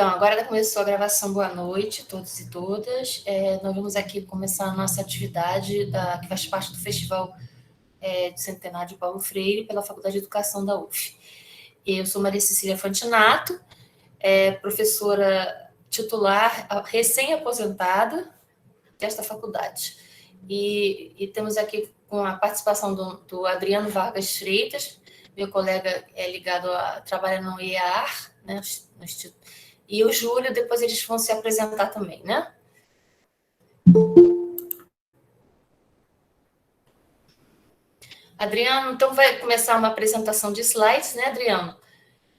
Então, agora começou a gravação. Boa noite, todos e todas. Nós vamos aqui começar a nossa atividade, que faz parte do Festival de Centenário de Paulo Freire, pela Faculdade de Educação da UF. Eu sou Maria Cecília Fantinato, professora titular recém-aposentada desta faculdade. E temos aqui com a participação do Adriano Vargas Freitas, meu colega ligado trabalha no IEAR, né, no Instituto. E o Júlio, depois eles vão se apresentar também, né? Adriano, então vai começar uma apresentação de slides, né, Adriano?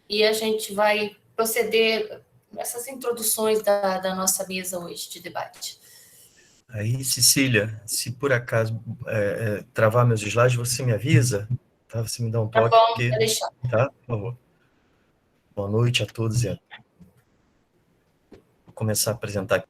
E a gente vai proceder nessas introduções da nossa mesa hoje de debate. Aí, Cecília, se por acaso travar meus slides, você me avisa, tá? Você me dá um toque. Tá bom, porque... vou deixar. Tá? Por favor. Boa noite a todos. Vou começar a apresentar aqui.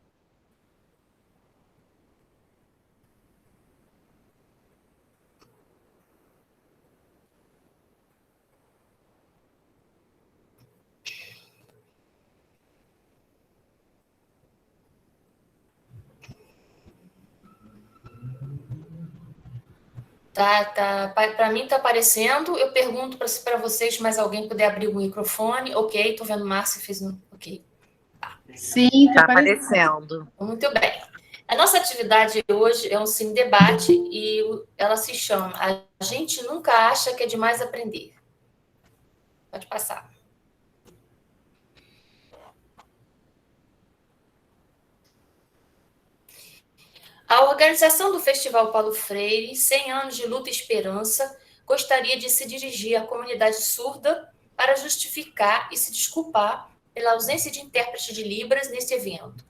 Tá. Para mim está aparecendo. Eu pergunto para vocês, se mais alguém puder abrir o microfone. Ok, estou vendo Márcia fez um... Ok. Tá. Sim, está aparecendo. Muito bem. A nossa atividade hoje é um cine debate e ela se chama A Gente Nunca Acha que é Demais Aprender. Pode passar. A organização do Festival Paulo Freire, 100 anos de luta e esperança, gostaria de se dirigir à comunidade surda para justificar e se desculpar pela ausência de intérprete de Libras nesse evento.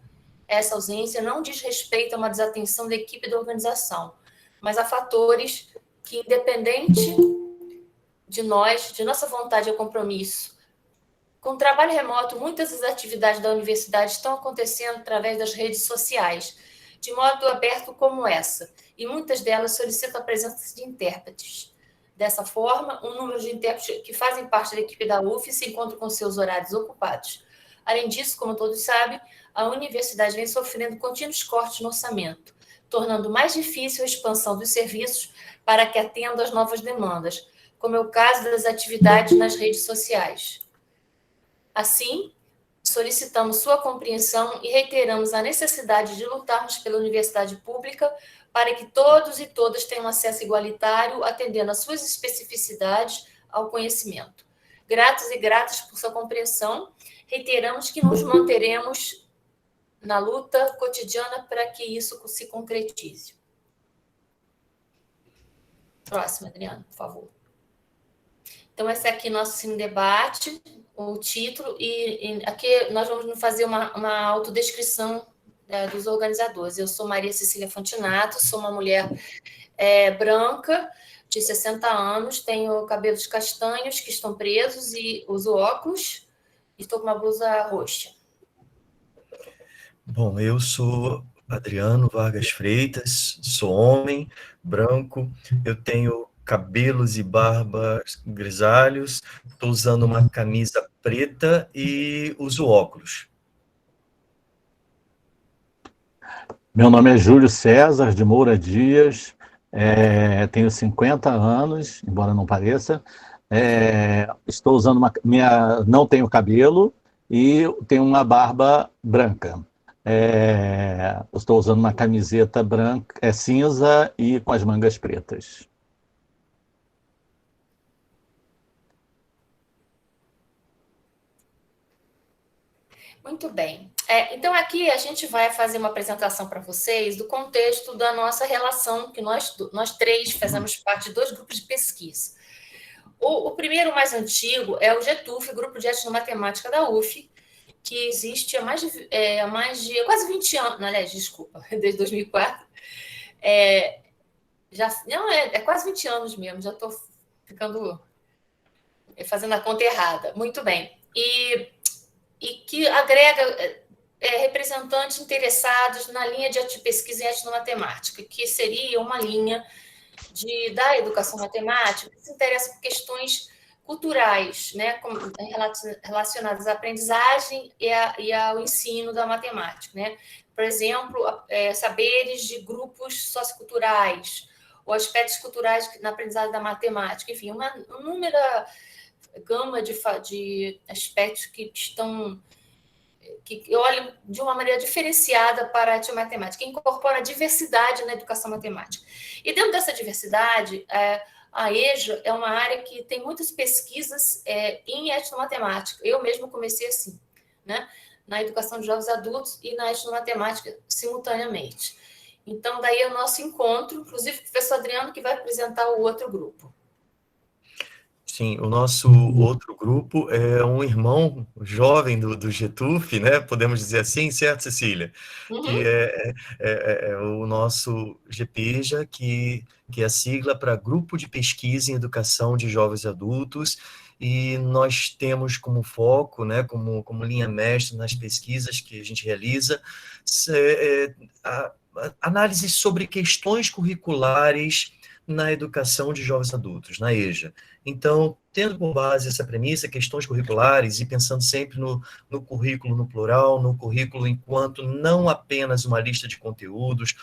Essa ausência não diz respeito a uma desatenção da equipe da organização, mas a fatores que, independente de nossa vontade e compromisso, com o trabalho remoto, muitas das atividades da universidade estão acontecendo através das redes sociais, de modo aberto como essa, e muitas delas solicitam a presença de intérpretes. Dessa forma, um número de intérpretes que fazem parte da equipe da UF se encontram com seus horários ocupados. Além disso, como todos sabem, a universidade vem sofrendo contínuos cortes no orçamento, tornando mais difícil a expansão dos serviços para que atenda às novas demandas, como é o caso das atividades nas redes sociais. Assim, solicitamos sua compreensão e reiteramos a necessidade de lutarmos pela universidade pública para que todos e todas tenham acesso igualitário, atendendo às suas especificidades ao conhecimento. Gratos e gratas por sua compreensão, reiteramos que nos manteremos na luta cotidiana para que isso se concretize. Próximo, Adriano, por favor. Então, esse aqui é nosso cine debate, o título, e aqui nós vamos fazer uma autodescrição dos organizadores. Eu sou Maria Cecília Fantinato, sou uma mulher branca, de 60 anos, tenho cabelos castanhos que estão presos e uso óculos, e estou com uma blusa roxa. Bom, eu sou Adriano Vargas Freitas, sou homem, branco, eu tenho cabelos e barba grisalhos, estou usando uma camisa preta e uso óculos. Meu nome é Júlio César de Moura Dias, tenho 50 anos, embora não pareça, estou usando não tenho cabelo e tenho uma barba branca. Estou usando uma camiseta branca, cinza e com as mangas pretas. Muito bem. Então, aqui a gente vai fazer uma apresentação para vocês do contexto da nossa relação, que nós três fazemos parte de 2 grupos de pesquisa. O primeiro, mais antigo, é o GETUF, Grupo de Etnomatemática da UF, que existe há mais de quase 20 anos, aliás, desculpa, desde 2004. É quase 20 anos mesmo, já estou fazendo a conta errada. Muito bem. E que agrega representantes interessados na linha de pesquisa em etnomatemática, que seria uma linha da educação matemática que se interessa por questões culturais, né, relacionadas à aprendizagem e ao ensino da matemática, né? Por exemplo, saberes de grupos socioculturais, ou aspectos culturais na aprendizagem da matemática, enfim, uma inúmera gama de aspectos que olham de uma maneira diferenciada para a arte matemática, que incorpora a diversidade na educação matemática. E dentro dessa diversidade, a EJA é uma área que tem muitas pesquisas em etnomatemática. Eu mesmo comecei assim, né? Na educação de jovens adultos e na etnomatemática simultaneamente. Então, daí é o nosso encontro, inclusive o professor Adriano que vai apresentar o outro grupo. Sim, o nosso outro grupo é um irmão jovem do GETUF, né? Podemos dizer assim, certo, Cecília? Uhum. Que é o nosso GPEJA, que é a sigla para Grupo de Pesquisa em Educação de Jovens e Adultos, e nós temos como foco, né, como linha mestra nas pesquisas que a gente realiza, análise sobre questões curriculares na educação de jovens adultos, na EJA. Então, tendo por base essa premissa, questões curriculares, e pensando sempre no currículo no plural, no currículo enquanto não apenas uma lista de conteúdos,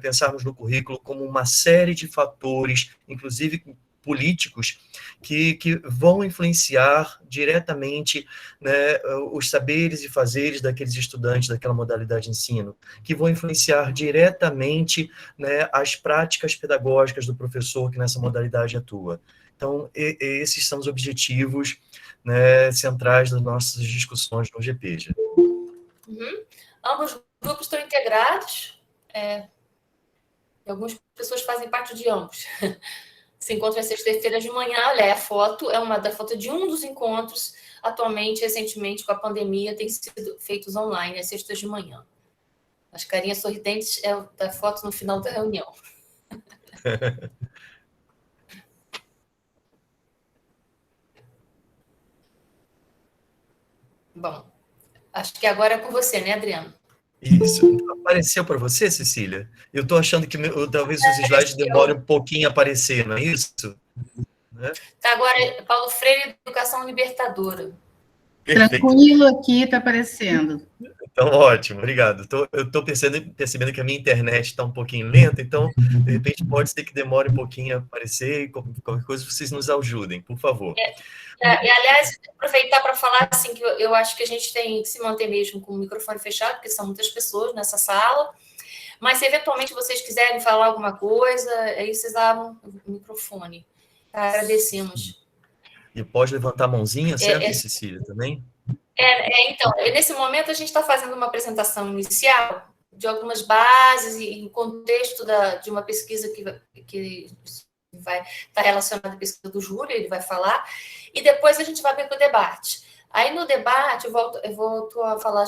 pensarmos no currículo como uma série de fatores, inclusive políticos, que vão influenciar diretamente, né, os saberes e fazeres daqueles estudantes daquela modalidade de ensino, que vão influenciar diretamente, né, as práticas pedagógicas do professor que nessa modalidade atua. Então, esses são os objetivos, né, centrais das nossas discussões no GPEJA. Uhum. Ambos grupos estão integrados, algumas pessoas fazem parte de ambos. Se encontra às sexta-feira de manhã, olha, a foto é uma da foto de um dos encontros, atualmente, recentemente, com a pandemia, tem sido feitos online, às sextas de manhã. As carinhas sorridentes é da foto no final da reunião. Bom, acho que agora é com você, né, Adriano? Isso. Apareceu para você, Cecília? Eu estou achando que talvez os slides demorem um pouquinho a aparecer, não é isso? Né? Tá, agora é Paulo Freire, Educação Libertadora. Perfeito. Tranquilo aqui, está aparecendo. Então, ótimo, obrigado. Eu estou percebendo que a minha internet está um pouquinho lenta, então, de repente, pode ser que demore um pouquinho a aparecer, e qualquer coisa vocês nos ajudem, por favor. E, aliás, aproveitar para falar assim, que eu acho que a gente tem que se manter mesmo com o microfone fechado, porque são muitas pessoas nessa sala, mas se eventualmente vocês quiserem falar alguma coisa, aí vocês abram o microfone. Tá? Agradecemos. E pode levantar a mãozinha, certo, Cecília, também? Então, nesse momento a gente está fazendo uma apresentação inicial de algumas bases e contexto de uma pesquisa que vai estar relacionada à pesquisa do Júlio, ele vai falar, e depois a gente vai para o debate. Aí no debate, eu volto a falar,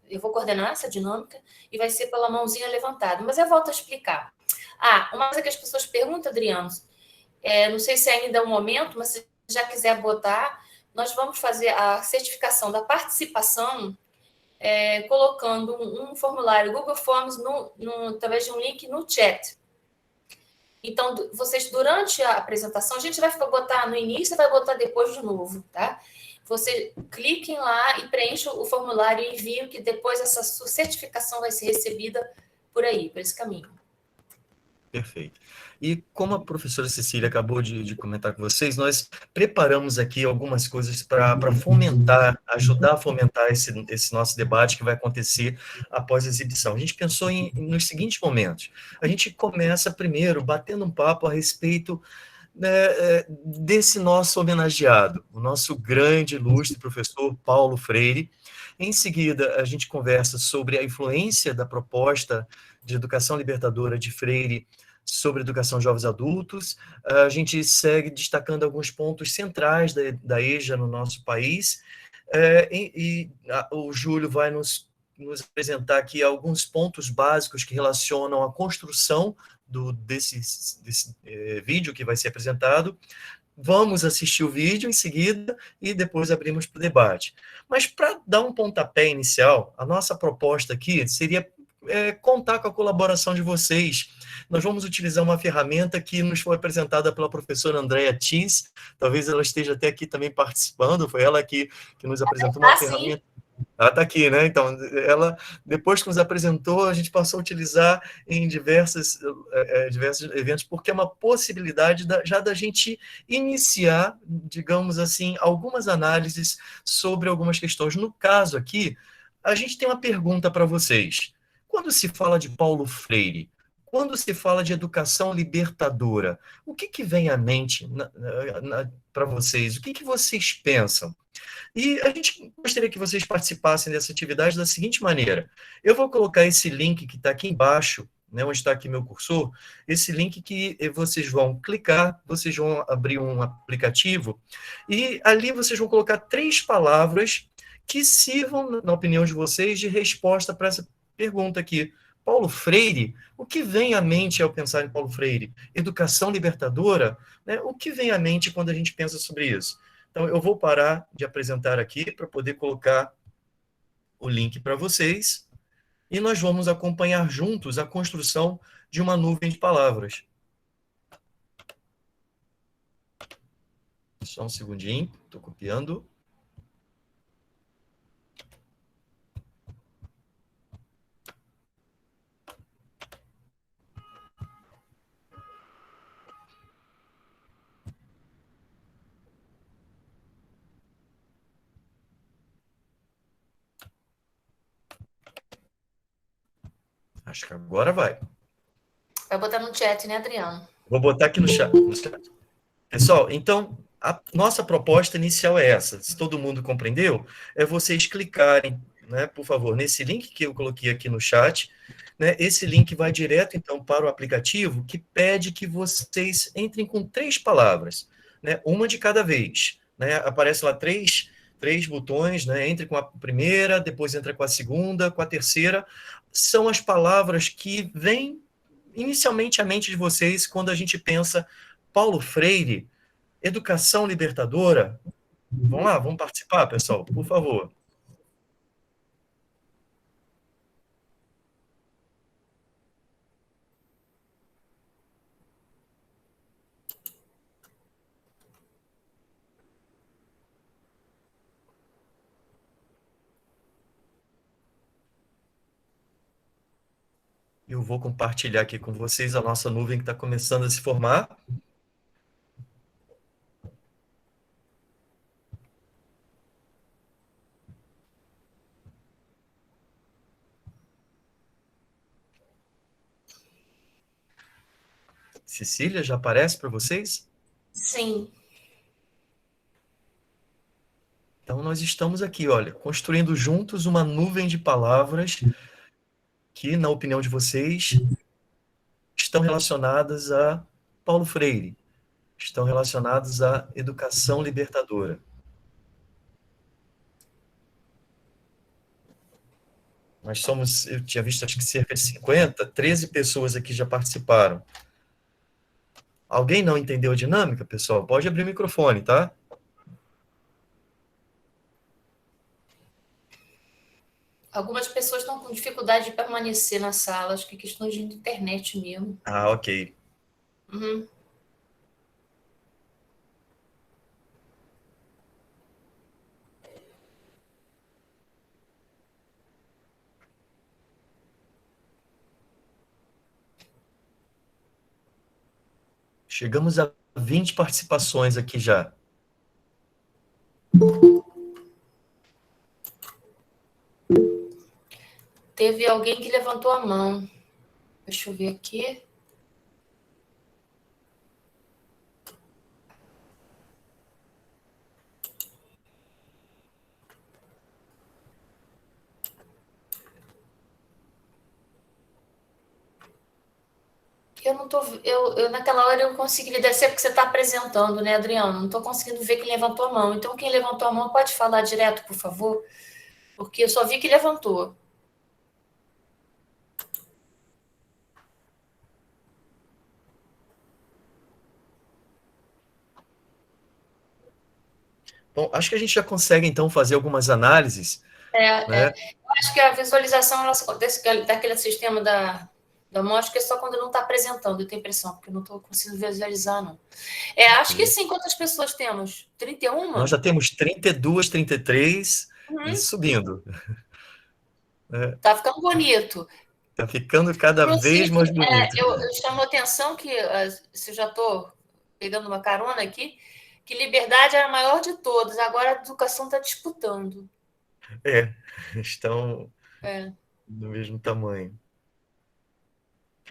eu vou coordenar essa dinâmica e vai ser pela mãozinha levantada, mas eu volto a explicar. Uma coisa que as pessoas perguntam, Adriano, não sei se ainda é o momento, mas se já quiser botar, nós vamos fazer a certificação da participação colocando um formulário Google Forms através de um link no chat. Então, vocês, durante a apresentação, a gente vai botar no início e vai botar depois de novo, tá? Vocês cliquem lá e preencham o formulário e enviem, que depois essa sua certificação vai ser recebida por aí, por esse caminho. Perfeito. E como a professora Cecília acabou de comentar com vocês, nós preparamos aqui algumas coisas para fomentar, ajudar a fomentar esse nosso debate que vai acontecer após a exibição. A gente pensou nos seguintes momentos. A gente começa primeiro batendo um papo a respeito, né, desse nosso homenageado, o nosso grande, ilustre professor Paulo Freire. Em seguida, a gente conversa sobre a influência da proposta de educação libertadora de Freire sobre educação de jovens adultos. A gente segue destacando alguns pontos centrais da EJA no nosso país, o Júlio vai nos apresentar aqui alguns pontos básicos que relacionam a construção desse vídeo que vai ser apresentado. Vamos assistir o vídeo em seguida e depois abrimos para o debate. Mas para dar um pontapé inicial, a nossa proposta aqui seria contar com a colaboração de vocês. Nós vamos utilizar uma ferramenta que nos foi apresentada pela professora Andrea Tis, talvez ela esteja até aqui também participando, foi ela que nos apresentou uma ferramenta. Ela está aqui, né? Então, ela, depois que nos apresentou, a gente passou a utilizar em diversos eventos, porque é uma possibilidade já da gente iniciar, digamos assim, algumas análises sobre algumas questões. No caso aqui, a gente tem uma pergunta para vocês. Quando se fala de Paulo Freire, quando se fala de educação libertadora, o que vem à mente para vocês? O que vocês pensam? E a gente gostaria que vocês participassem dessa atividade da seguinte maneira. Eu vou colocar esse link que está aqui embaixo, né, onde está aqui meu cursor, esse link que vocês vão clicar, vocês vão abrir um aplicativo, e ali vocês vão colocar 3 palavras que sirvam, na opinião de vocês, de resposta para essa pergunta aqui. Paulo Freire, o que vem à mente ao pensar em Paulo Freire? Educação libertadora? Né? O que vem à mente quando a gente pensa sobre isso? Então, eu vou parar de apresentar aqui para poder colocar o link para vocês e nós vamos acompanhar juntos a construção de uma nuvem de palavras. Só um segundinho, estou copiando. Acho que agora vai. Vai botar no chat, né, Adriano? Vou botar aqui no chat. Pessoal, então, a nossa proposta inicial é essa. Se todo mundo compreendeu, é vocês clicarem, né, por favor, nesse link que eu coloquei aqui no chat. Né, esse link vai direto, então, para o aplicativo que pede que vocês entrem com 3 palavras, né, uma de cada vez. Né, aparece lá três botões, né, entre com a primeira, depois entra com a segunda, com a terceira. São as palavras que vêm inicialmente à mente de vocês quando a gente pensa Paulo Freire, educação libertadora. Vamos lá, vamos participar, pessoal, por favor. Eu vou compartilhar aqui com vocês a nossa nuvem que está começando a se formar. Cecília, já aparece para vocês? Sim. Então, nós estamos aqui, olha, construindo juntos uma nuvem de palavras que, na opinião de vocês, estão relacionadas a Paulo Freire, estão relacionadas à educação libertadora. Nós somos, eu tinha visto, acho que cerca de 50, 13 pessoas aqui já participaram. Alguém não entendeu a dinâmica, pessoal? Pode abrir o microfone, tá? Algumas pessoas estão com dificuldade de permanecer na sala, acho que questões de internet mesmo. Ah, ok. Uhum. Chegamos a 20 participações aqui já. Teve alguém que levantou a mão. Deixa eu ver aqui. Eu não tô. Naquela hora eu consegui. Deve ser porque você está apresentando, né, Adriano? Não estou conseguindo ver quem levantou a mão. Então, quem levantou a mão pode falar direto, por favor? Porque eu só vi que levantou. Bom, acho que a gente já consegue, então, fazer algumas análises né? Eu acho que a visualização daquele sistema da mosca é só quando não está apresentando, eu tenho impressão, porque eu não estou conseguindo visualizar, não. Acho que sim. Quantas pessoas temos? 31? Nós já temos 32, 33 e Uhum. subindo. Tá ficando bonito. Está ficando cada vez mais bonito. Eu chamo a atenção que, se eu já estou pegando uma carona aqui, que liberdade era a maior de todas, agora a educação está disputando. Estão do mesmo tamanho.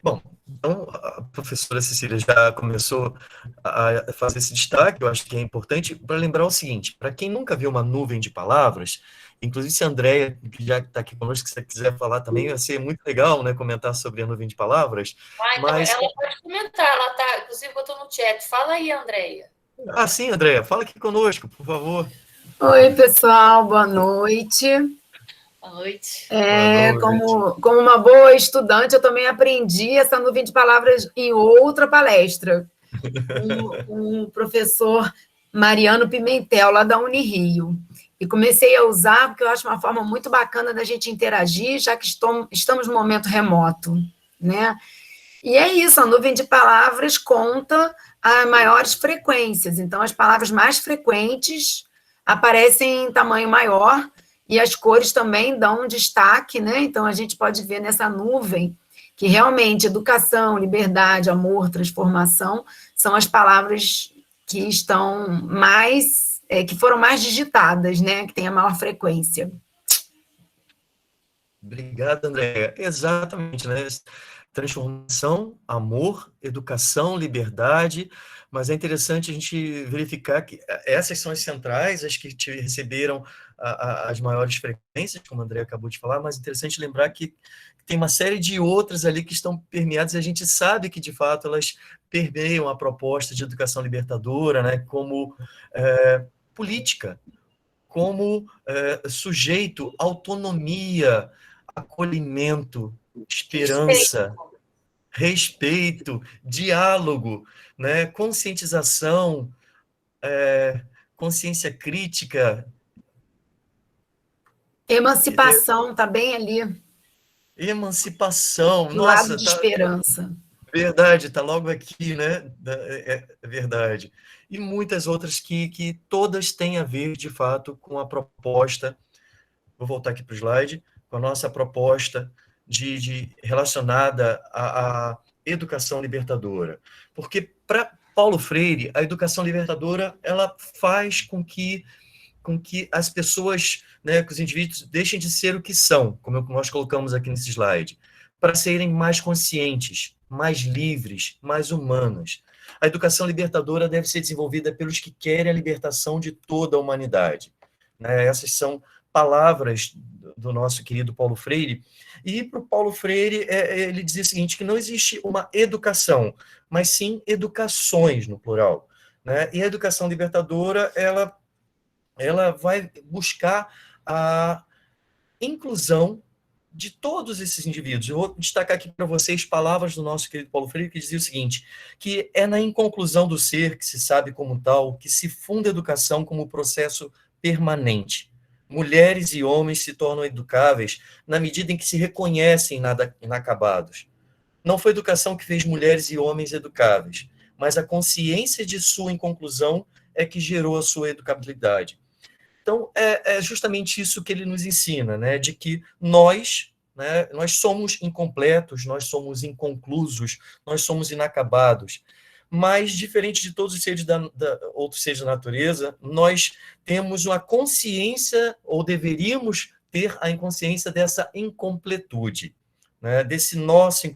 Bom, então a professora Cecília já começou a fazer esse destaque, eu acho que é importante, para lembrar o seguinte, para quem nunca viu uma nuvem de palavras, inclusive se a Andréia, que já está aqui conosco, se você quiser falar também, vai ser muito legal, né, comentar sobre a nuvem de palavras. Então ela pode comentar, ela está, inclusive botou no chat. Fala aí, Andréia. Sim, Andréia, fala aqui conosco, por favor. Oi, pessoal, boa noite. Boa noite. Como uma boa estudante, eu também aprendi essa nuvem de palavras em outra palestra, com o professor Mariano Pimentel, lá da Unirio. E comecei a usar, porque eu acho uma forma muito bacana da gente interagir, já que estamos no momento remoto, né? E é isso, a nuvem de palavras conta as maiores frequências. Então, as palavras mais frequentes aparecem em tamanho maior, e as cores também dão um destaque, né? Então, a gente pode ver nessa nuvem que realmente educação, liberdade, amor, transformação são as palavras que estão mais, que foram mais digitadas, né? Que têm a maior frequência. Obrigado, Andréia. Exatamente, né? Transformação, amor, educação, liberdade, mas é interessante a gente verificar que essas são as centrais, as que receberam as maiores frequências, como a Andréia acabou de falar, mas é interessante lembrar que tem uma série de outras ali que estão permeadas, e a gente sabe que, de fato, elas permeiam a proposta de educação libertadora, né, como política, como sujeito, autonomia, acolhimento, esperança, respeito, diálogo, né, conscientização, consciência crítica. Emancipação, está bem ali. Emancipação, Do nossa, lado de esperança. Verdade, está logo aqui, né? É verdade. E muitas outras que todas têm a ver, de fato, com a proposta, vou voltar aqui para o slide, com a nossa proposta relacionada à educação libertadora. Porque, para Paulo Freire, a educação libertadora ela faz com que as pessoas, né, que os indivíduos deixem de ser o que são, como nós colocamos aqui nesse slide, para serem mais conscientes, mais livres, mais humanas. A educação libertadora deve ser desenvolvida pelos que querem a libertação de toda a humanidade. Essas são palavras do nosso querido Paulo Freire. E para o Paulo Freire, ele dizia o seguinte, que não existe uma educação, mas sim educações, no plural. E a educação libertadora, ela vai buscar a inclusão de todos esses indivíduos. Eu vou destacar aqui para vocês palavras do nosso querido Paulo Freire, que dizia o seguinte, que é na inconclusão do ser que se sabe como tal, que se funda a educação como processo permanente. Mulheres e homens se tornam educáveis na medida em que se reconhecem inacabados. Não foi a educação que fez mulheres e homens educáveis, mas a consciência de sua inconclusão é que gerou a sua educabilidade. Então, é justamente isso que ele nos ensina, né? De que nós somos incompletos, nós somos inconclusos, nós somos inacabados. Mas, diferente de todos os seres outros seres da natureza, nós temos uma consciência, ou deveríamos ter a inconsciência dessa incompletude, né? Desse nosso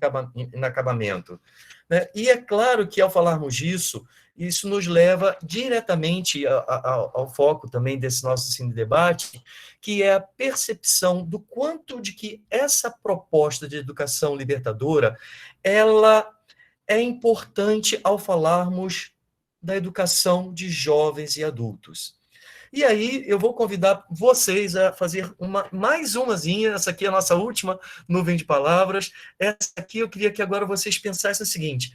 inacabamento. Né? E é claro que, ao falarmos disso, isso nos leva diretamente ao foco também desse nosso debate, que é a percepção do quanto de que essa proposta de educação libertadora, ela é importante ao falarmos da educação de jovens e adultos. E aí eu vou convidar vocês a fazer mais umazinha, essa aqui é a nossa última nuvem de palavras, essa aqui eu queria que agora vocês pensassem o seguinte,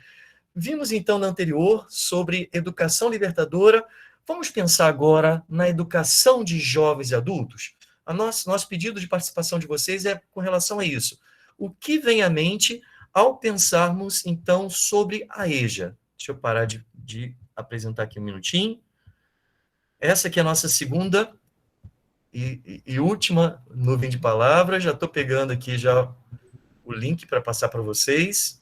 vimos então na anterior sobre educação libertadora, vamos pensar agora na educação de jovens e adultos? Nosso pedido de participação de vocês é com relação a isso. O que vem à mente ao pensarmos, então, sobre a EJA? Deixa eu parar de apresentar aqui um minutinho. Essa aqui é a nossa segunda e última nuvem de palavras. Já estou pegando aqui já o link para passar para vocês.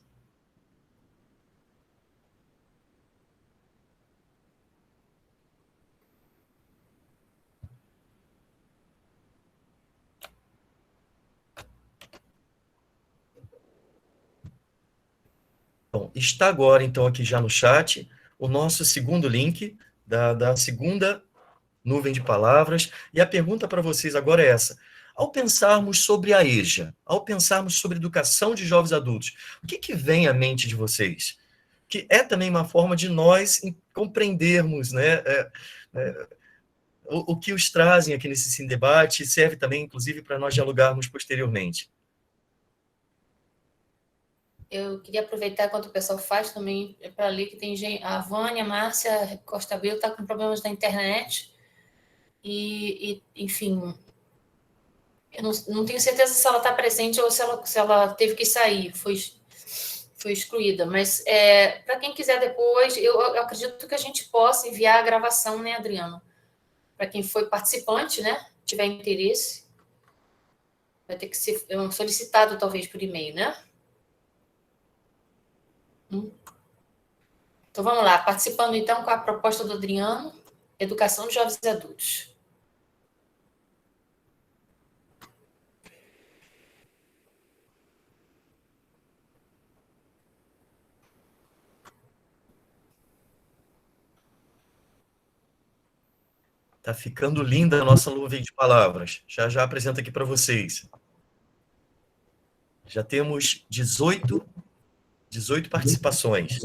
Bom, está agora, então, aqui já no chat, o nosso segundo link da segunda nuvem de palavras. E a pergunta para vocês agora é essa. Ao pensarmos sobre a EJA, ao pensarmos sobre educação de jovens adultos, o que vem à mente de vocês? Que é também uma forma de nós compreendermos, né, o que os trazem aqui nesse Cine Debate, serve também, inclusive, para nós dialogarmos posteriormente. Eu queria aproveitar enquanto o pessoal faz também para ler que tem a Vânia, a Márcia Costa Belo está com problemas na internet e enfim, eu não tenho certeza se ela está presente ou se ela teve que sair, foi excluída, mas para quem quiser depois, eu acredito que a gente possa enviar a gravação, né, Adriano? Para quem foi participante, né, tiver interesse, vai ter que ser solicitado talvez por e-mail, né? Então, vamos lá. Participando, então, com a proposta do Adriano, Educação de Jovens e Adultos. Está ficando linda a nossa nuvem de palavras. Já apresento aqui para vocês. Já temos 18 participações.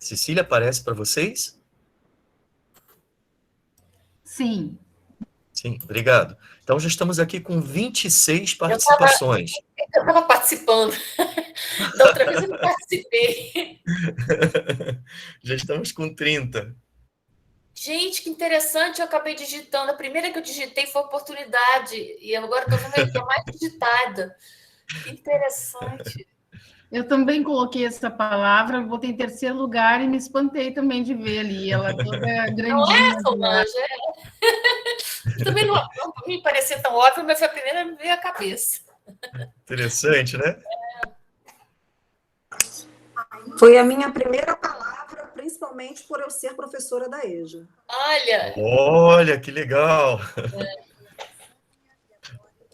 Cecília, aparece para vocês? Sim. Sim, obrigado. Então, já estamos aqui com 26 participações. Eu estava participando. Da outra vez eu não participei. Já estamos com 30. Gente, que interessante, eu acabei digitando. A primeira que eu digitei foi oportunidade. E agora estou vendo que é mais digitada. Que interessante. Eu também coloquei essa palavra, botei em terceiro lugar e me espantei também de ver ali. Ela toda grandinha. Não é, Solange? Também não me parecia tão óbvio, mas foi a primeira que me veio à cabeça. Interessante, né? Foi a minha primeira palavra, principalmente por eu ser professora da EJA. Olha, que legal!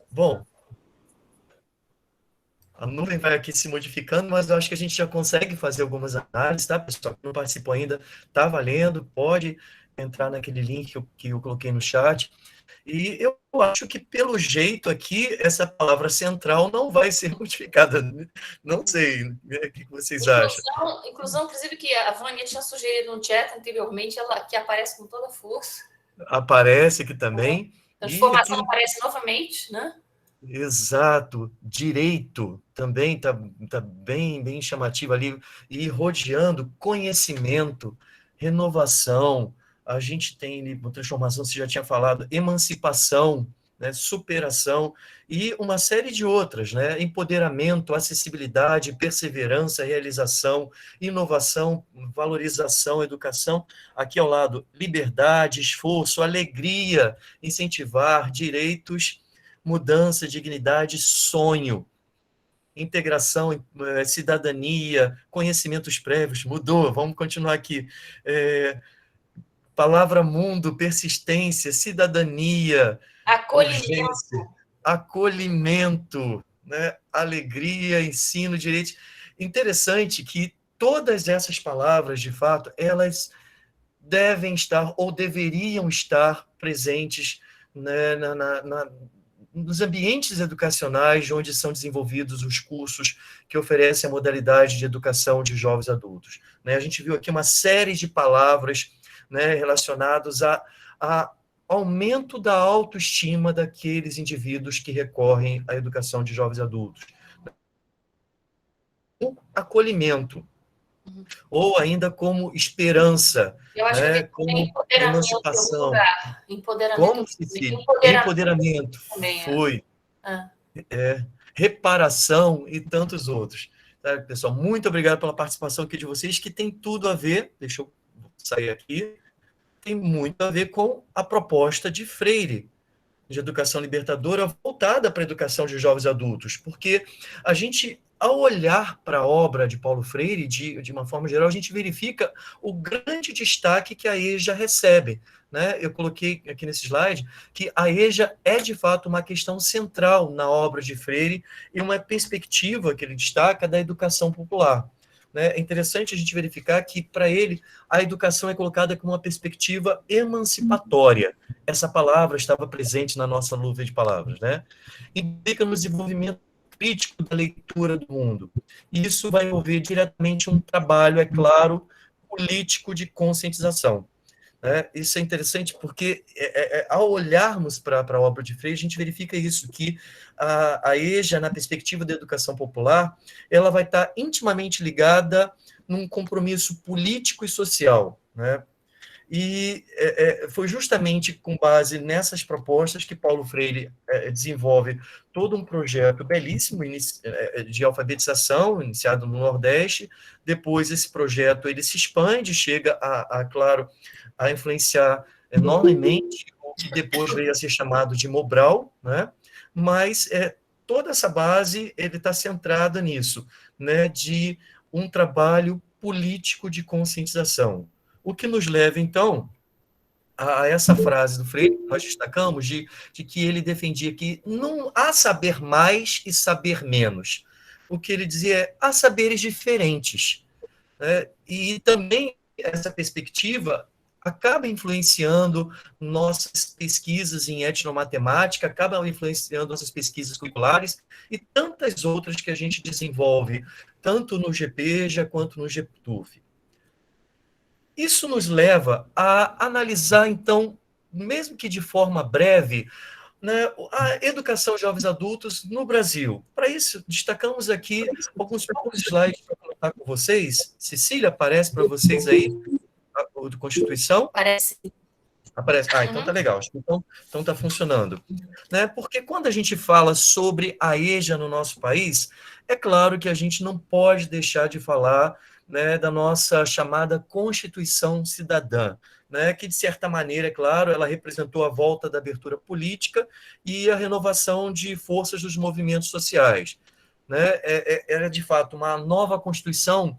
Bom, a nuvem vai aqui se modificando, mas eu acho que a gente já consegue fazer algumas análises, tá, pessoal? Que não participou ainda, tá valendo, pode entrar naquele link que eu coloquei no chat. E eu acho que, pelo jeito aqui, essa palavra central não vai ser modificada. Não sei, o que vocês acham? Inclusão, inclusive, que a Vânia tinha sugerido no chat anteriormente, ela que aparece com toda força. Aparece aqui também. Transformação aparece novamente, né? Exato, direito também tá bem chamativo ali, e rodeando conhecimento, renovação, a gente tem ali, transformação, você já tinha falado, emancipação, né, superação, e uma série de outras, né, empoderamento, acessibilidade, perseverança, realização, inovação, valorização, educação, aqui ao lado, liberdade, esforço, alegria, incentivar, direitos, mudança, dignidade, sonho, integração, cidadania, conhecimentos prévios, mudou, vamos continuar aqui. Palavra mundo, persistência, cidadania, urgência, acolhimento, né? Alegria, ensino, direitos. Interessante que todas essas palavras, de fato, elas devem estar ou deveriam estar presentes, né, nos ambientes educacionais onde são desenvolvidos os cursos que oferecem a modalidade de educação de jovens adultos. Né? A gente viu aqui uma série de palavras, né, relacionadas a aumento da autoestima daqueles indivíduos que recorrem à educação de jovens adultos. O acolhimento, ou ainda como esperança, Eu acho né, que como tem empoderamento em algum emancipação. lugar. Empoderamento, Como, Cecília? empoderamento Empoderamento também, foi, Ah. reparação e tantos outros. Tá, pessoal, muito obrigado pela participação aqui de vocês, que tem tudo a ver, deixa eu sair aqui, tem muito a ver com a proposta de Freire, de educação libertadora voltada para a educação de jovens adultos, porque a gente, ao olhar para a obra de Paulo Freire, de uma forma geral, a gente verifica o grande destaque que a EJA recebe. Né? Eu coloquei aqui nesse slide que a EJA é, de fato, uma questão central na obra de Freire e uma perspectiva que ele destaca da educação popular. É interessante a gente verificar que, para ele, a educação é colocada como uma perspectiva emancipatória. Essa palavra estava presente na nossa luva de palavras, né? Implica no desenvolvimento crítico da leitura do mundo. E isso vai envolver diretamente um trabalho, é claro, político de conscientização. Isso é interessante porque, ao olharmos para a obra de Freire, a gente verifica isso, que a EJA, na perspectiva da educação popular, ela vai estar intimamente ligada num compromisso político e social. Né? E foi justamente com base nessas propostas que Paulo Freire desenvolve todo um projeto belíssimo de alfabetização, iniciado no Nordeste. Depois, esse projeto ele se expande, chega claro, a influenciar enormemente o que depois veio a ser chamado de Mobral, né? Mas toda essa base ele está centrada nisso, né? De um trabalho político de conscientização. O que nos leva, então, a essa frase do Freire, que nós destacamos, de que ele defendia que não há saber mais e saber menos. O que ele dizia é, há saberes diferentes. Né? E também essa perspectiva acaba influenciando nossas pesquisas em etnomatemática, acaba influenciando nossas pesquisas curriculares e tantas outras que a gente desenvolve, tanto no GPEJA quanto no GPTUF. Isso nos leva a analisar, então, mesmo que de forma breve, né, a educação de jovens adultos no Brasil. Para isso, destacamos aqui alguns poucos slides para colocar com vocês. Cecília, aparece para vocês aí o de Constituição? Parece. Aparece. Então tá legal. Então tá funcionando. Né? Porque quando a gente fala sobre a EJA no nosso país, é claro que a gente não pode deixar de falar, né, da nossa chamada Constituição Cidadã, né, que, de certa maneira, é claro, ela representou a volta da abertura política e a renovação de forças dos movimentos sociais. Né? Era, de fato, uma nova Constituição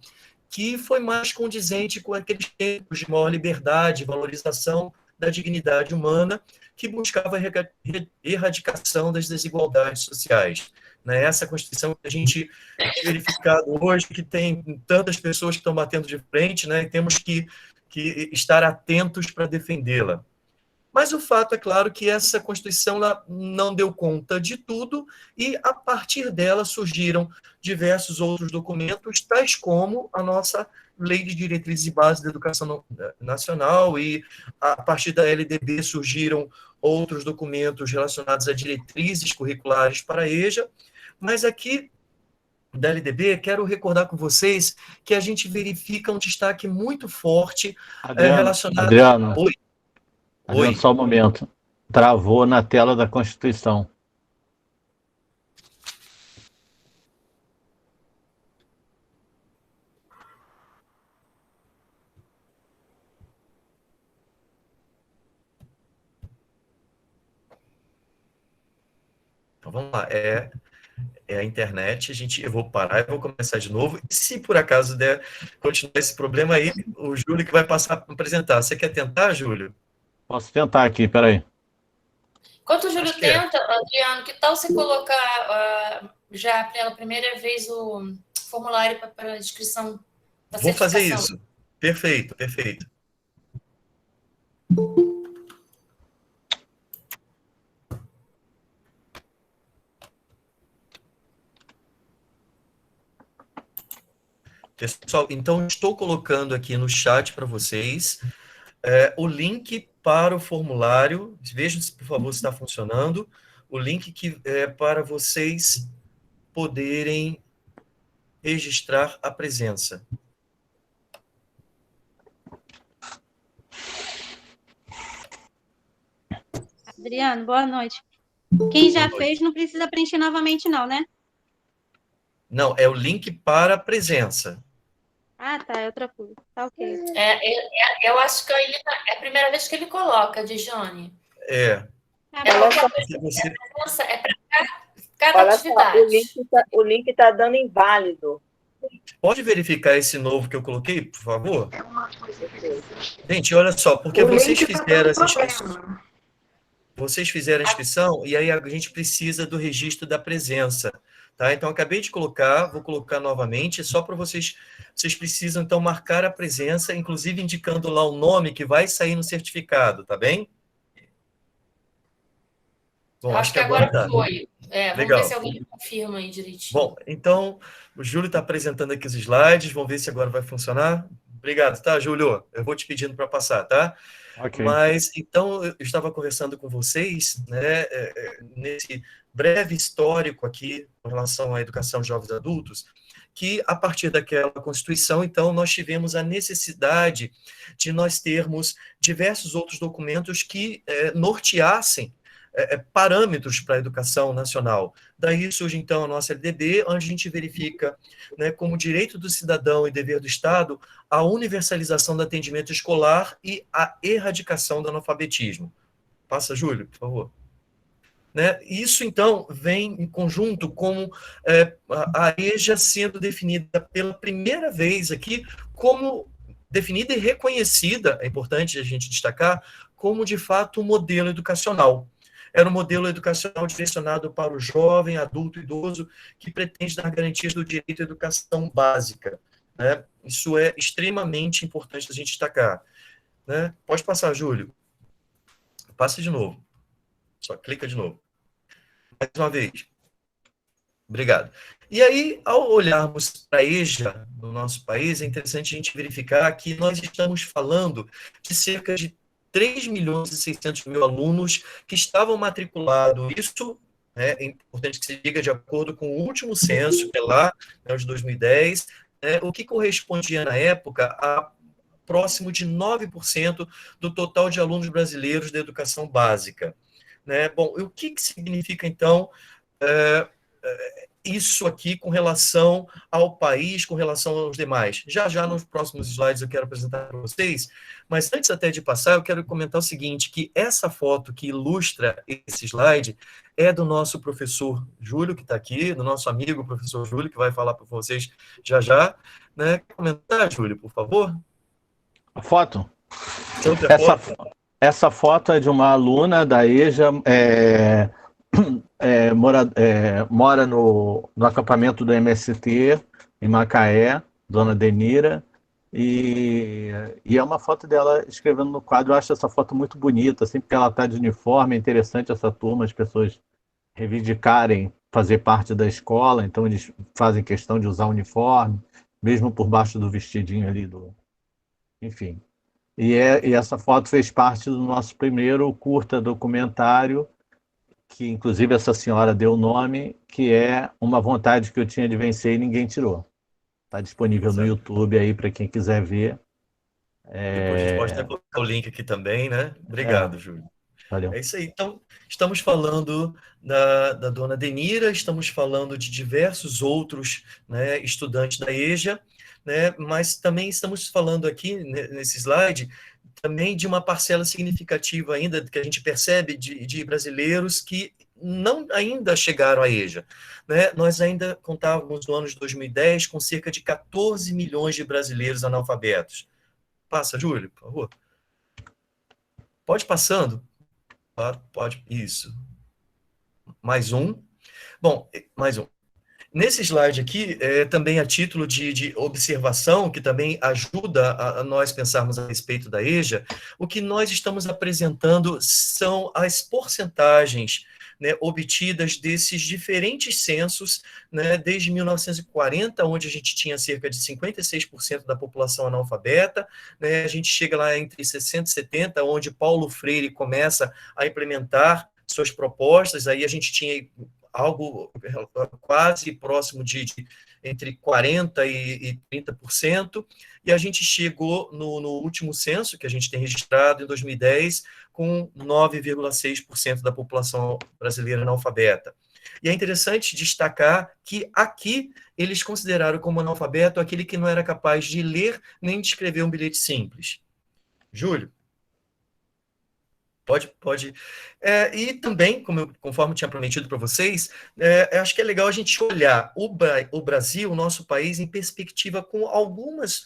que foi mais condizente com aqueles tempos de maior liberdade, valorização da dignidade humana, que buscava a erradicação das desigualdades sociais. Né? Essa Constituição que a gente tem verificado hoje, que tem tantas pessoas que estão batendo de frente, né? E temos que estar atentos para defendê-la. Mas o fato é claro que essa Constituição não deu conta de tudo e, a partir dela, surgiram diversos outros documentos, tais como a nossa Lei de Diretrizes e Bases da Educação Nacional, e, a partir da LDB, surgiram outros documentos relacionados a diretrizes curriculares para a EJA. Mas aqui, da LDB, quero recordar com vocês que a gente verifica um destaque muito forte relacionado... Adriano, Oi. Só um momento. Travou na tela da Constituição. Então, vamos lá. É a internet, eu vou parar e vou começar de novo. E se por acaso der continuar esse problema aí, o Júlio que vai passar a apresentar. Você quer tentar, Júlio? Posso tentar aqui, peraí. Enquanto o Júlio tenta, Adriano, que tal você colocar já pela primeira vez o formulário para a inscrição da Vou fazer certificação. isso. Perfeito, perfeito. Pessoal, então estou colocando aqui no chat para vocês o link para o formulário. Vejam, por favor, se está funcionando. O link que é para vocês poderem registrar a presença. Adriano, boa noite. Quem já fez não precisa preencher novamente, não, né? Não, é o link para a presença. Ah, tá, é outra coisa. Tá ok. Eu acho que é a primeira vez que ele coloca, Dijane. Tá É bom. porque Você- a presença é para cada Olha só, atividade. o link tá dando inválido. Pode verificar esse novo que eu coloquei, por favor? Gente, olha só, porque vocês fizeram essa inscrição. Vocês fizeram a inscrição e aí a gente precisa do registro da presença, tá? Então, acabei de colocar, vou colocar novamente, só para vocês precisam, então, marcar a presença, inclusive indicando lá o nome que vai sair no certificado, tá bem? Bom, Eu acho que agora tá. foi. Vamos Legal. ver se alguém confirma aí direitinho. Bom, então, o Júlio está apresentando aqui os slides, vamos ver se agora vai funcionar. Obrigado, tá, Júlio? Eu vou te pedindo para passar, tá? Ok. Mas, então, eu estava conversando com vocês, né, nesse breve histórico aqui, com relação à educação de jovens adultos, que, a partir daquela Constituição, então, nós tivemos a necessidade de nós termos diversos outros documentos que norteassem parâmetros para a educação nacional. Daí surge, então, a nossa LDB, onde a gente verifica, né, como direito do cidadão e dever do Estado, a universalização do atendimento escolar e a erradicação do analfabetismo. Passa, Júlio, por favor. Né? Isso, então, vem em conjunto com a EJA sendo definida pela primeira vez aqui como definida e reconhecida, é importante a gente destacar, como, de fato, um modelo educacional. Era um modelo educacional direcionado para o jovem, adulto, idoso, que pretende dar garantias do direito à educação básica. Né? Isso é extremamente importante a gente destacar. Né? Pode passar, Júlio. Passa de novo. Só clica de novo. Mais uma vez. Obrigado. E aí, ao olharmos para a EJA no nosso país, é interessante a gente verificar que nós estamos falando de cerca de 3.600.000 alunos que estavam matriculados. Isso é importante que se diga de acordo com o último censo, que é lá, de 2010, o que correspondia na época a próximo de 9% do total de alunos brasileiros da educação básica. Né? Bom, o que significa, então, isso aqui com relação ao país, com relação aos demais? Já nos próximos slides eu quero apresentar para vocês, mas antes até de passar, eu quero comentar o seguinte, que essa foto que ilustra esse slide é do nosso professor Júlio, que está aqui, do nosso amigo professor Júlio, que vai falar para vocês já. Né? Quer comentar, Júlio, por favor? A foto? Foto? Essa foto é de uma aluna da EJA, mora no acampamento do MST, em Macaé, Dona Denira, e é uma foto dela escrevendo no quadro. Eu acho essa foto muito bonita, assim, porque ela está de uniforme. É interessante essa turma, as pessoas reivindicarem fazer parte da escola, então eles fazem questão de usar uniforme, mesmo por baixo do vestidinho ali enfim. E essa foto fez parte do nosso primeiro curta documentário, que inclusive essa senhora deu o nome, que é Uma Vontade que eu tinha de vencer e ninguém tirou. Está disponível no YouTube aí para quem quiser ver. Depois a gente pode até colocar o link aqui também, né? Obrigado, Júlio. Valeu. É isso aí. Então, estamos falando da Dona Denira, estamos falando de diversos outros, né, estudantes da EJA, né, mas também estamos falando aqui, nesse slide, também de uma parcela significativa ainda, que a gente percebe de brasileiros que não ainda chegaram à EJA. Né? Nós ainda contávamos no ano de 2010 com cerca de 14 milhões de brasileiros analfabetos. Passa, Júlio, por favor. Pode ir passando. Pode, isso. Mais um. Bom, mais um. Nesse slide aqui, também a título de observação, que também ajuda a nós pensarmos a respeito da EJA, o que nós estamos apresentando são as porcentagens, né, obtidas desses diferentes censos, né, desde 1940, onde a gente tinha cerca de 56% da população analfabeta, né, a gente chega lá entre 60 e 70, onde Paulo Freire começa a implementar suas propostas, aí a gente tinha algo quase próximo de entre 40% e 30%, e a gente chegou no último censo, que a gente tem registrado em 2010, com 9,6% da população brasileira analfabeta. E é interessante destacar que aqui eles consideraram como analfabeto aquele que não era capaz de ler nem de escrever um bilhete simples. Júlio? Pode. E também, conforme eu tinha prometido para vocês, acho que é legal a gente olhar o Brasil, o nosso país, em perspectiva com algumas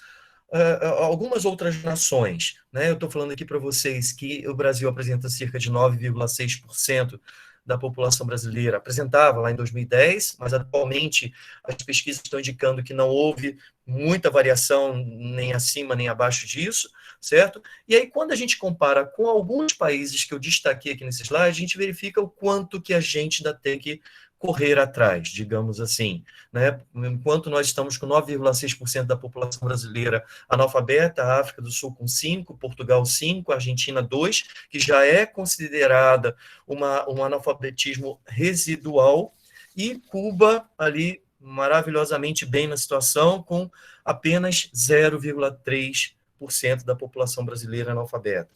outras nações, né? Eu estou falando aqui para vocês que o Brasil apresenta cerca de 9,6% da população brasileira, apresentava lá em 2010, mas atualmente as pesquisas estão indicando que não houve muita variação nem acima nem abaixo disso, certo? E aí, quando a gente compara com alguns países que eu destaquei aqui nesse slide, a gente verifica o quanto que a gente ainda tem que correr atrás, digamos assim, né? Enquanto nós estamos com 9,6% da população brasileira analfabeta, a África do Sul com 5%, Portugal 5%, Argentina 2%, que já é considerada um analfabetismo residual, e Cuba ali maravilhosamente bem na situação, com apenas 0,3% da população brasileira analfabeta.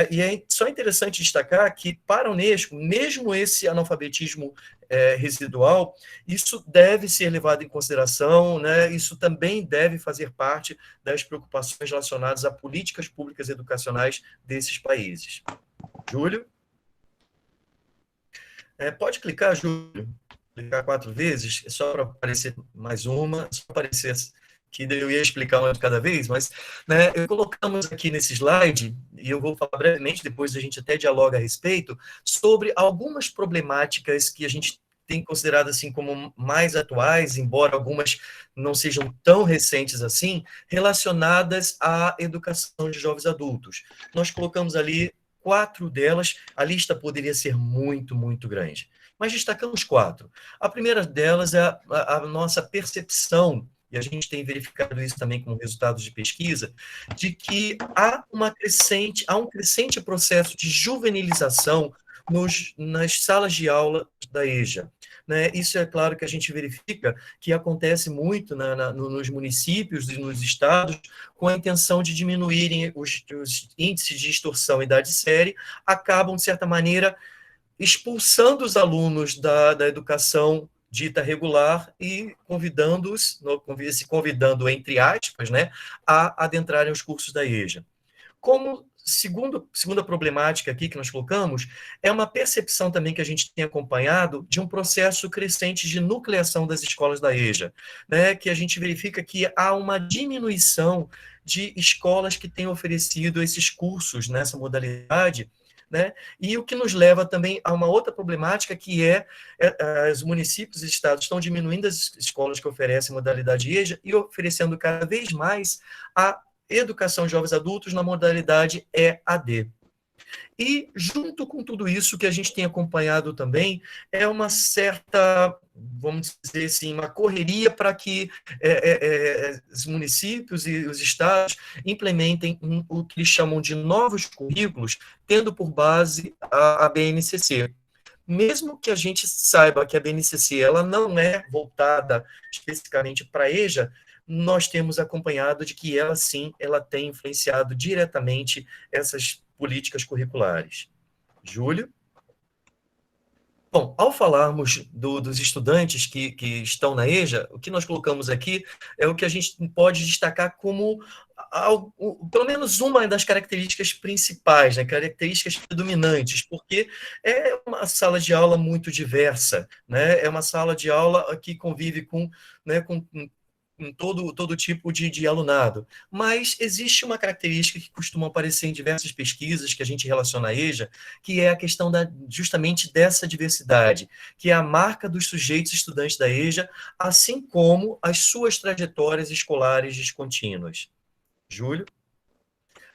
E é só interessante destacar que, para a Unesco, mesmo esse analfabetismo residual, isso deve ser levado em consideração, né? Isso também deve fazer parte das preocupações relacionadas a políticas públicas educacionais desses países. Júlio? Pode clicar, Júlio. Clicar 4 vezes, só para aparecer mais uma, só aparecer que eu ia explicar uma de cada vez, mas, né, colocamos aqui nesse slide, e eu vou falar brevemente, depois a gente até dialoga a respeito, sobre algumas problemáticas que a gente tem considerado assim como mais atuais, embora algumas não sejam tão recentes assim, relacionadas à educação de jovens adultos. Nós colocamos ali 4 delas, a lista poderia ser muito, muito grande, mas destacamos 4. A primeira delas é a nossa percepção, e a gente tem verificado isso também como resultados de pesquisa, de que há um crescente processo de juvenilização nas salas de aula da EJA. Né? Isso é claro que a gente verifica que acontece muito nos municípios e nos estados, com a intenção de diminuírem os índices de extorsão em idade série, acabam, de certa maneira, expulsando os alunos da educação dita regular e convidando-os, convidando, entre aspas, né, a adentrarem os cursos da EJA. Como segunda problemática aqui que nós colocamos, é uma percepção também que a gente tem acompanhado de um processo crescente de nucleação das escolas da EJA, né, que a gente verifica que há uma diminuição de escolas que têm oferecido esses cursos nessa modalidade, né? E o que nos leva também a uma outra problemática, que os municípios e estados estão diminuindo as escolas que oferecem modalidade EJA e oferecendo cada vez mais a educação de jovens adultos na modalidade EAD. E, junto com tudo isso, que a gente tem acompanhado também, é uma certa, vamos dizer assim, uma correria para que os municípios e os estados implementem o que eles chamam de novos currículos, tendo por base a BNCC. Mesmo que a gente saiba que a BNCC ela não é voltada especificamente para a EJA, nós temos acompanhado de que ela, sim, ela tem influenciado diretamente essas políticas curriculares. Júlio? Bom, ao falarmos dos estudantes que estão na EJA, o que nós colocamos aqui é o que a gente pode destacar como pelo menos uma das características principais, né, características predominantes, porque é uma sala de aula muito diversa, né, é uma sala de aula que convive com em todo tipo de alunado, mas existe uma característica que costuma aparecer em diversas pesquisas que a gente relaciona à EJA, que é a questão justamente dessa diversidade, que é a marca dos sujeitos estudantes da EJA, assim como as suas trajetórias escolares descontínuas. Júlio?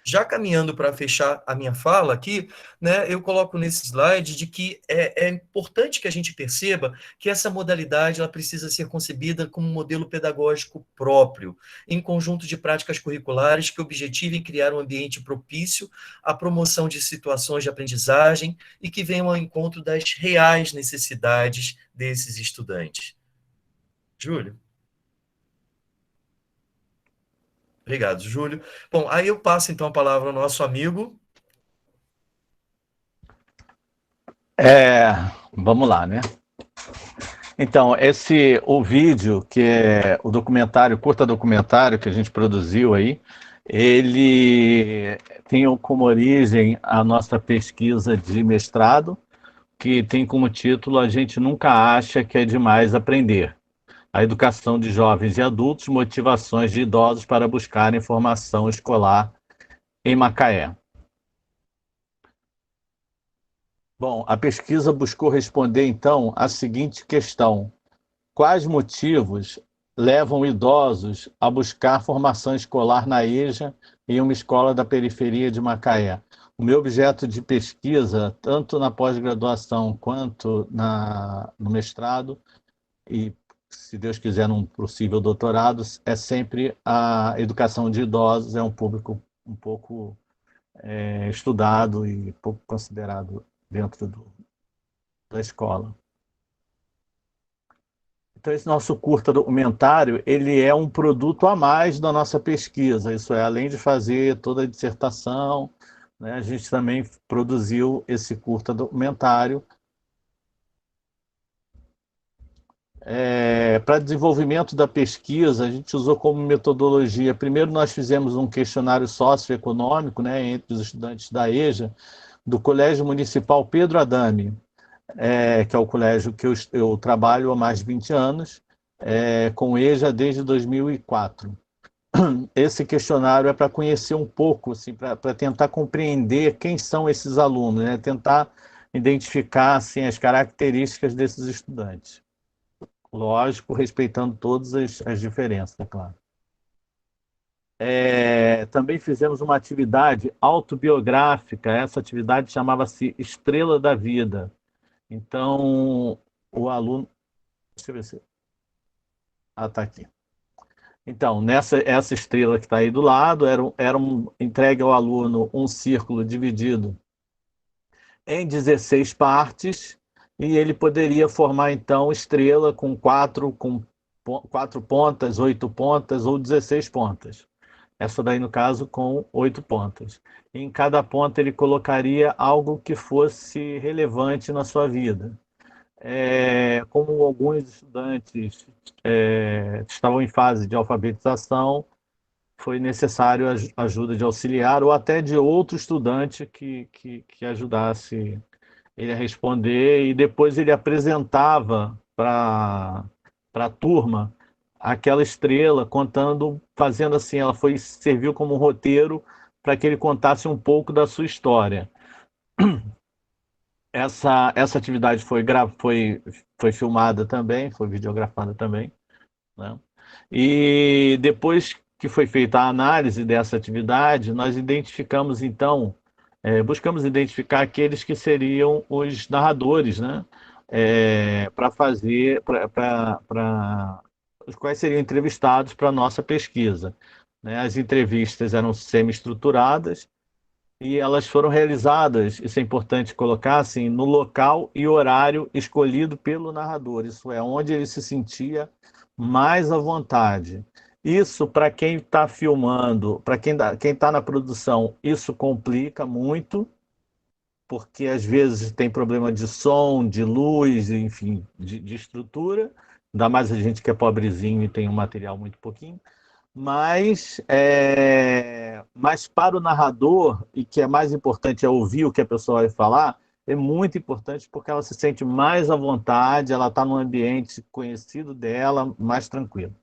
Já caminhando para fechar a minha fala aqui, né, eu coloco nesse slide de que é importante que a gente perceba que essa modalidade ela precisa ser concebida como um modelo pedagógico próprio, em conjunto de práticas curriculares que objetivem criar um ambiente propício à promoção de situações de aprendizagem e que venham ao encontro das reais necessidades desses estudantes. Júlio? Obrigado, Júlio. Bom, aí eu passo então a palavra ao nosso amigo. Vamos lá, né? Então, o vídeo, que é o documentário, curta documentário que a gente produziu aí, ele tem como origem a nossa pesquisa de mestrado, que tem como título A Gente Nunca Acha que é Demais Aprender. A educação de jovens e adultos, motivações de idosos para buscarem formação escolar em Macaé. Bom, a pesquisa buscou responder, então, a seguinte questão: quais motivos levam idosos a buscar formação escolar na EJA em uma escola da periferia de Macaé? O meu objeto de pesquisa, tanto na pós-graduação quanto no mestrado, e, se Deus quiser, num possível doutorado, é sempre a educação de idosos, é um público um pouco estudado e pouco considerado dentro da escola. Então, esse nosso curta documentário, ele é um produto a mais da nossa pesquisa, isso é, além de fazer toda a dissertação, né, a gente também produziu esse curta documentário. Para desenvolvimento da pesquisa, a gente usou como metodologia, primeiro nós fizemos um questionário socioeconômico, né, entre os estudantes da EJA, do Colégio Municipal Pedro Adame, que é o colégio que eu trabalho há mais de 20 anos, com EJA desde 2004. Esse questionário é para conhecer um pouco, assim, para tentar compreender quem são esses alunos, né? Tentar identificar assim, as características desses estudantes. Lógico, respeitando todas as diferenças, é claro. Também fizemos uma atividade autobiográfica, essa atividade chamava-se Estrela da Vida. Então, o aluno... Deixa eu ver se... está aqui. Então, essa estrela que está aí do lado, entregue ao aluno um círculo dividido em 16 partes, e ele poderia formar, então, estrela com 4 pontas, 8 pontas ou 16 pontas. Essa daí, no caso, com 8 pontas. Em cada ponta ele colocaria algo que fosse relevante na sua vida. Como alguns estudantes estavam em fase de alfabetização, foi necessário a ajuda de auxiliar ou até de outro estudante que ajudasse ele a responder, e depois ele apresentava para a turma aquela estrela, fazendo assim, serviu como um roteiro para que ele contasse um pouco da sua história. Essa atividade foi filmada também, foi videografada também, né? E depois que foi feita a análise dessa atividade, nós identificamos, então, buscamos identificar aqueles que seriam os narradores, né? Os quais seriam entrevistados para a nossa pesquisa, né? As entrevistas eram semi-estruturadas, e elas foram realizadas, isso é importante colocar, assim, no local e horário escolhido pelo narrador, isso é, onde ele se sentia mais à vontade. Isso, para quem está filmando, para quem está na produção, isso complica muito, porque às vezes tem problema de som, de luz, enfim, de estrutura, ainda mais a gente que é pobrezinho e tem um material muito pouquinho. Mas para o narrador, e que é mais importante é ouvir o que a pessoa vai falar, é muito importante porque ela se sente mais à vontade, ela está num ambiente conhecido dela, mais tranquilo.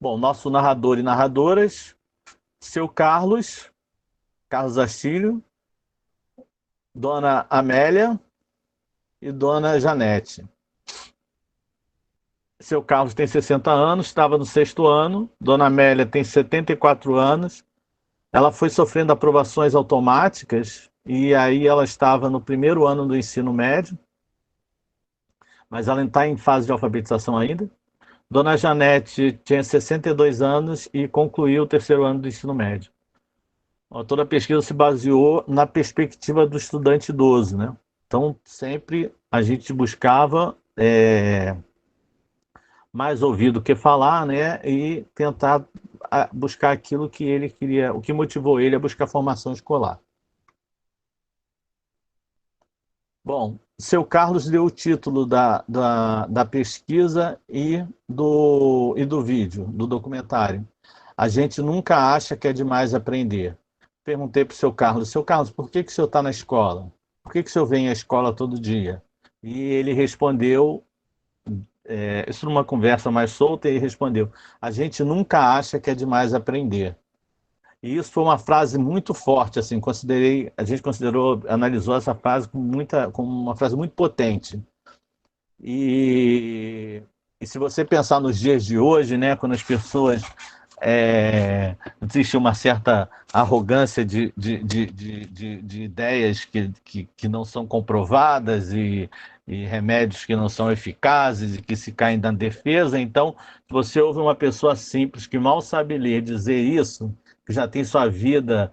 Bom, nosso narrador e narradoras, seu Carlos Astilho, Dona Amélia e Dona Janete. Seu Carlos tem 60 anos, estava no 6º ano. Dona Amélia tem 74 anos. Ela foi sofrendo aprovações automáticas e aí ela estava no 1º ano do ensino médio, mas ela está em fase de alfabetização ainda. Dona Janete tinha 62 anos e concluiu o 3º ano do ensino médio. Toda a pesquisa se baseou na perspectiva do estudante idoso, né? Então, sempre a gente buscava mais ouvir do que falar, né? E tentar buscar aquilo que ele queria, o que motivou ele a buscar formação escolar. Bom, seu Carlos deu o título da pesquisa e do vídeo, do documentário. A gente nunca acha que é demais aprender. Perguntei para o seu Carlos, por que o senhor está na escola? Por que o senhor vem à escola todo dia? E ele respondeu, isso numa conversa mais solta, ele respondeu, a gente nunca acha que é demais aprender. E isso foi uma frase muito forte, assim, a gente analisou essa frase como uma frase muito potente. E se você pensar nos dias de hoje, né, quando as pessoas existe uma certa arrogância de ideias que não são comprovadas e remédios que não são eficazes e que se caem na defesa. Então, se você ouve uma pessoa simples que mal sabe ler dizer isso, que já tem sua vida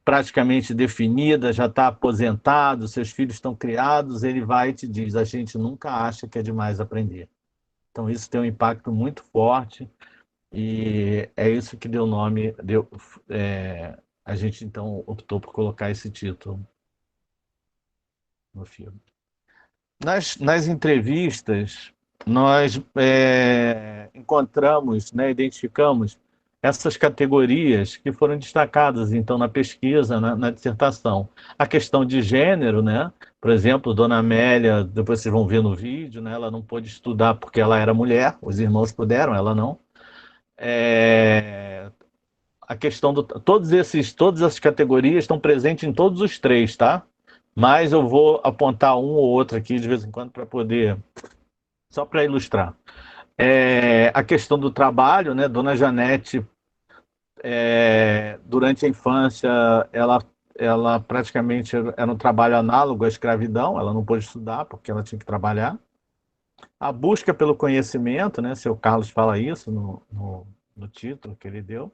praticamente definida, já está aposentado, seus filhos estão criados, ele vai e te diz, a gente nunca acha que é demais aprender. Então, isso tem um impacto muito forte. E é isso que deu nome, a gente então optou por colocar esse título no filme. Nas entrevistas, nós encontramos, né, identificamos essas categorias que foram destacadas então na pesquisa, na dissertação. A questão de gênero, né? Por exemplo, Dona Amélia, depois vocês vão ver no vídeo, né, ela não pôde estudar porque ela era mulher, os irmãos puderam, ela não. A questão todas essas categorias estão presentes em todos os 3, tá? Mas eu vou apontar um ou outro aqui de vez em quando para poder, só para ilustrar. A questão do trabalho, né? Dona Janete, durante a infância, ela praticamente era um trabalho análogo à escravidão, ela não pôde estudar porque ela tinha que trabalhar. A busca pelo conhecimento, né? Seu Carlos fala isso no título que ele deu.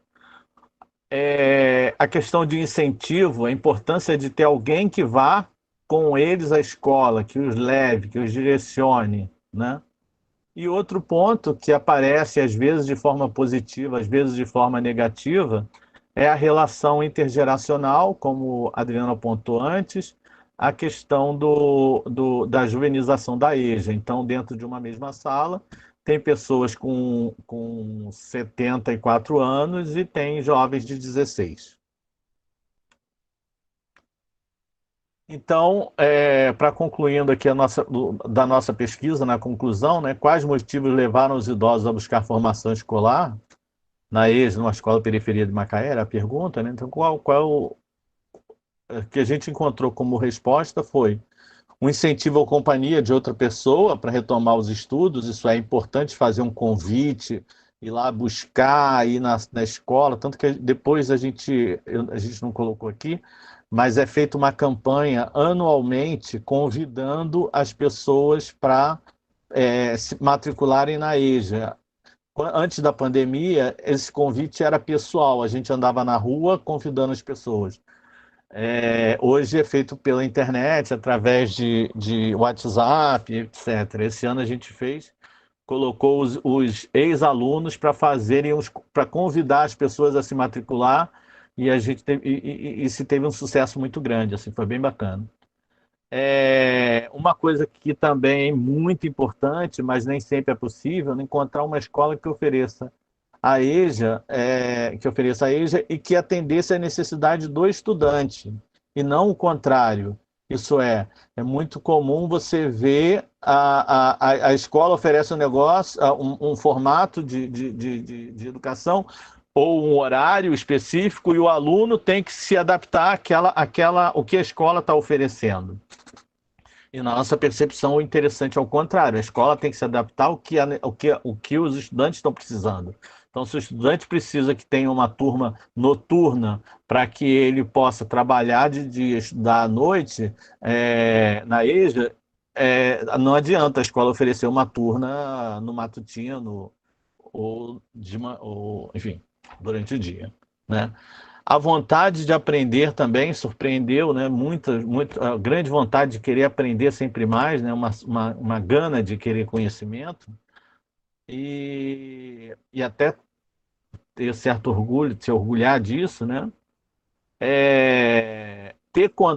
A questão de incentivo, a importância de ter alguém que vá com eles à escola, que os leve, que os direcione, né? E outro ponto que aparece às vezes de forma positiva, às vezes de forma negativa, é a relação intergeracional, como a Adriana apontou antes, a questão da juvenização da EJA. Então, dentro de uma mesma sala, tem pessoas com 74 anos e tem jovens de 16. Então, para concluindo aqui da nossa pesquisa, na conclusão, né, quais motivos levaram os idosos a buscar formação escolar na EJA, numa escola periferia de Macaé? Era a pergunta, né? Então, qual que a gente encontrou como resposta foi um incentivo à companhia de outra pessoa para retomar os estudos. Isso é importante, fazer um convite, ir lá buscar, ir na escola, tanto que depois a gente não colocou aqui, mas é feita uma campanha anualmente convidando as pessoas para se matricularem na EJA. Antes da pandemia, esse convite era pessoal, a gente andava na rua convidando as pessoas. Hoje é feito pela internet, através de WhatsApp, etc. Esse ano a gente colocou os ex-alunos para convidar as pessoas a se matricular, e a gente teve um sucesso muito grande, assim, foi bem bacana. Uma coisa que também é muito importante, mas nem sempre é possível, encontrar uma escola que ofereça a EJA, e que atendesse a necessidade do estudante, e não o contrário. Isso é muito comum você ver a escola oferece um negócio, um formato de educação ou um horário específico e o aluno tem que se adaptar o que a escola está oferecendo. E na nossa percepção, o interessante é o contrário. A escola tem que se adaptar ao que os estudantes estão precisando. Então, se o estudante precisa que tenha uma turma noturna para que ele possa trabalhar de dia, estudar à noite, na EJA, não adianta a escola oferecer uma turma no matutino ou enfim, durante o dia, né? A vontade de aprender também surpreendeu, né? A grande vontade de querer aprender sempre mais, né? Uma gana de querer conhecimento e até ter certo orgulho, de se orgulhar disso, né?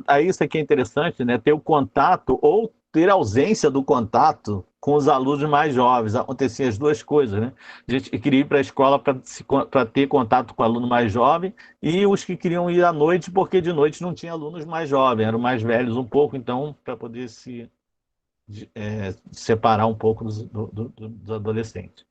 Aí isso aqui é interessante, né? Ter o contato ou ter ausência do contato com os alunos mais jovens. Aconteciam as duas coisas, né? A gente queria ir para a escola para ter contato com o aluno mais jovem e os que queriam ir à noite, porque de noite não tinha alunos mais jovens, eram mais velhos um pouco, então, para poder se separar um pouco dos adolescentes.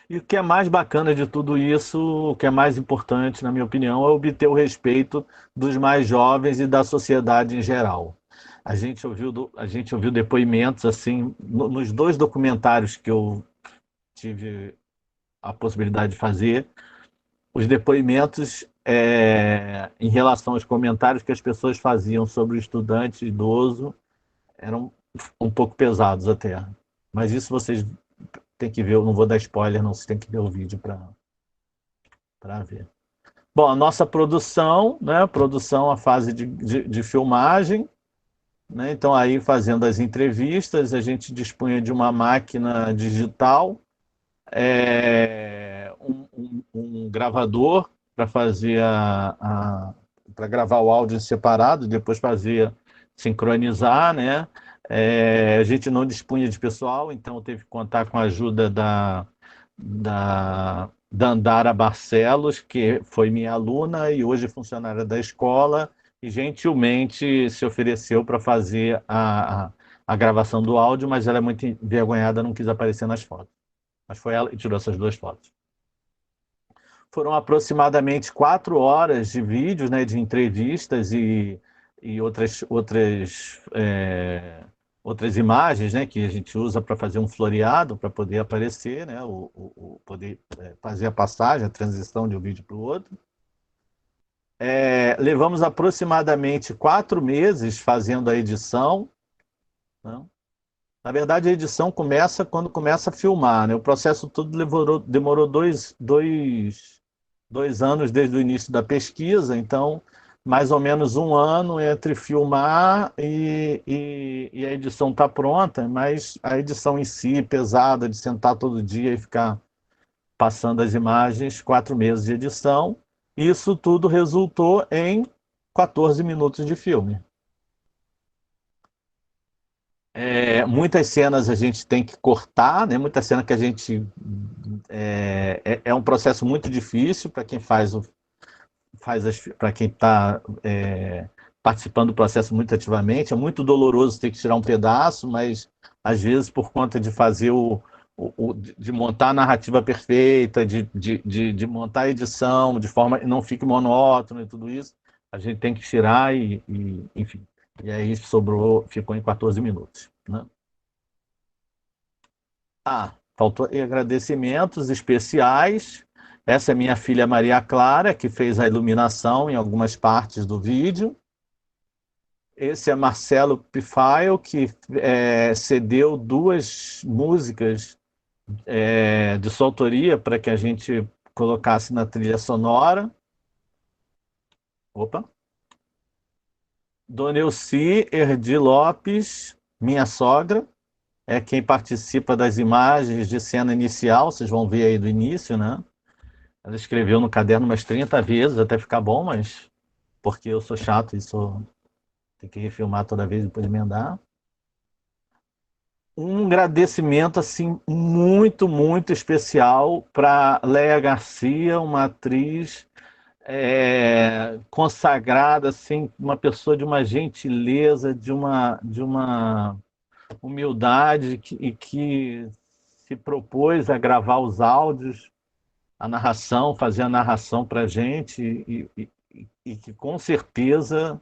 E o que é mais bacana de tudo isso, o que é mais importante, na minha opinião, é obter o respeito dos mais jovens e da sociedade em geral. A gente ouviu depoimentos assim nos dois documentários que eu tive a possibilidade de fazer, os depoimentos em relação aos comentários que as pessoas faziam sobre o estudante idoso eram um pouco pesados até. Mas isso vocês têm que ver, eu não vou dar spoiler, não, vocês têm que ver o vídeo para ver. Bom, a nossa produção, né? A fase de filmagem, né? Então, aí fazendo as entrevistas, a gente dispunha de uma máquina digital, um gravador para fazer para gravar o áudio separado, depois sincronizar, né? A gente não dispunha de pessoal, então teve que contar com a ajuda da Andara Barcelos, que foi minha aluna e hoje funcionária da escola, e gentilmente se ofereceu para fazer a gravação do áudio, mas ela é muito envergonhada, não quis aparecer nas fotos. Mas foi ela que tirou essas duas fotos. Foram aproximadamente 4 horas de vídeos, né, de entrevistas e outras imagens, né, que a gente usa para fazer um floreado, para poder aparecer, né, poder fazer a passagem, a transição de um vídeo para o outro. Levamos aproximadamente 4 meses fazendo a edição, né? Na verdade, a edição começa quando começa a filmar, né? O processo todo demorou dois anos desde o início da pesquisa, então mais ou menos 1 ano entre filmar e a edição está pronta, mas a edição em si, pesada, de sentar todo dia e ficar passando as imagens, 4 meses de edição, isso tudo resultou em 14 minutos de filme. Muitas cenas a gente tem que cortar, né? Muita cena que a gente... É um processo muito difícil para quem para quem está participando do processo muito ativamente. É muito doloroso ter que tirar um pedaço, mas às vezes por conta de fazer de montar a narrativa perfeita, de montar a edição de forma que não fique monótono e tudo isso, a gente tem que tirar enfim. E aí ficou em 14 minutos. Né? Faltou agradecimentos especiais. Essa é minha filha Maria Clara, que fez a iluminação em algumas partes do vídeo. Esse é Marcelo Pifaio, que cedeu 2 músicas de sua autoria para que a gente colocasse na trilha sonora. Opa! Dona Elci Erdi Lopes, minha sogra, é quem participa das imagens de cena inicial, vocês vão ver aí do início, né? Ela escreveu no caderno umas 30 vezes, até ficar bom, mas porque eu sou chato e tenho que refilmar toda vez e depois emendar. Um agradecimento assim, muito, muito especial para Léa Garcia, uma atriz consagrada, assim, uma pessoa de uma gentileza, de uma humildade e que se propôs a gravar os áudios, a narração, fazer a narração para a gente e que com certeza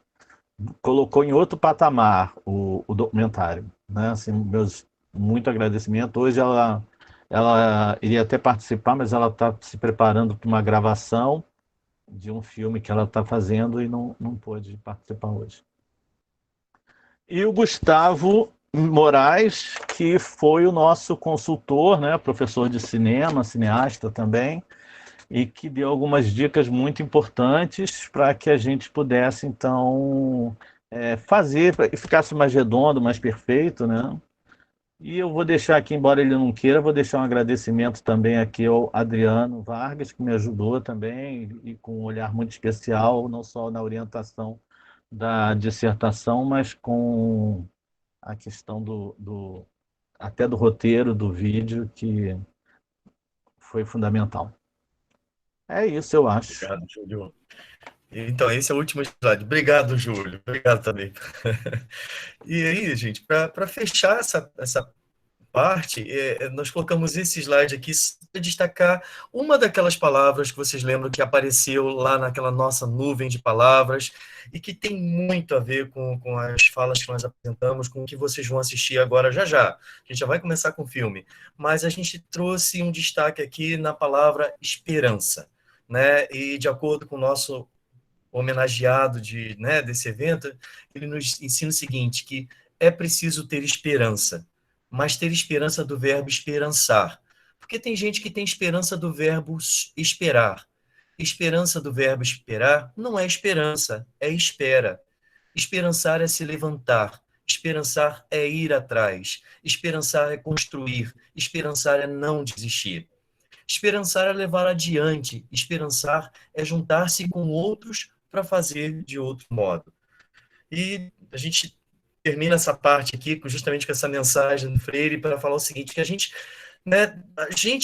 colocou em outro patamar o documentário, né? Assim, meus muito agradecimento. Hoje ela iria até participar, mas ela está se preparando para uma gravação de um filme que ela está fazendo e não pôde participar hoje. E o Gustavo Moraes, que foi o nosso consultor, né, professor de cinema, cineasta também, e que deu algumas dicas muito importantes para que a gente pudesse, então, fazer, para que ficasse mais redondo, mais perfeito, né? E eu vou deixar aqui, embora ele não queira, vou deixar um agradecimento também aqui ao Adriano Vargas, que me ajudou também, e com um olhar muito especial, não só na orientação da dissertação, mas com a questão até do roteiro do vídeo, que foi fundamental. É isso, eu acho. Obrigado, Júlio. Então, esse é o último slide. Obrigado, Júlio. Obrigado também. E aí, gente, para fechar essa parte, nós colocamos esse slide aqui para destacar uma daquelas palavras que vocês lembram que apareceu lá naquela nossa nuvem de palavras e que tem muito a ver com as falas que nós apresentamos, com o que vocês vão assistir agora já já. A gente já vai começar com o filme, mas a gente trouxe um destaque aqui na palavra esperança, né? E de acordo com o nosso homenageado desse evento, ele nos ensina o seguinte, que é preciso ter esperança, mas ter esperança do verbo esperançar. Porque tem gente que tem esperança do verbo esperar. Esperança do verbo esperar não é esperança, é espera. Esperançar é se levantar. Esperançar é ir atrás. Esperançar é construir. Esperançar é não desistir. Esperançar é levar adiante. Esperançar é juntar-se com outros para fazer de outro modo. E a gente termina essa parte aqui justamente com essa mensagem do Freire para falar o seguinte, que a gente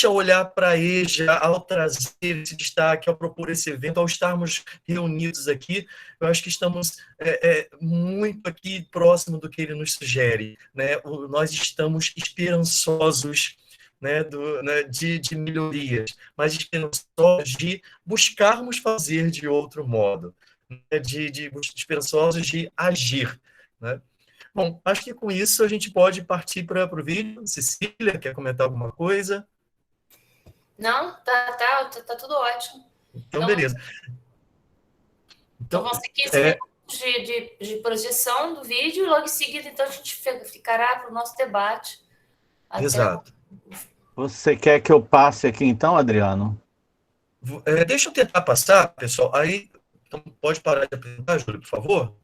ao olhar para a EJA, ao trazer esse destaque, ao propor esse evento, ao estarmos reunidos aqui, eu acho que estamos muito aqui próximo do que ele nos sugere, né? Nós estamos esperançosos, né, de melhorias, mas esperançosos de buscarmos fazer de outro modo, né, esperançosos de agir, né? Bom, acho que com isso a gente pode partir para o vídeo. Cecília, quer comentar alguma coisa? Não, tá tudo ótimo. Então, beleza. Então vão ser 15 minutos de projeção do vídeo e logo em seguida, então, a gente ficará para o nosso debate. Exato. Você quer que eu passe aqui então, Adriano? Deixa eu tentar passar, pessoal. Aí, então, pode parar de apresentar, Júlio, por favor?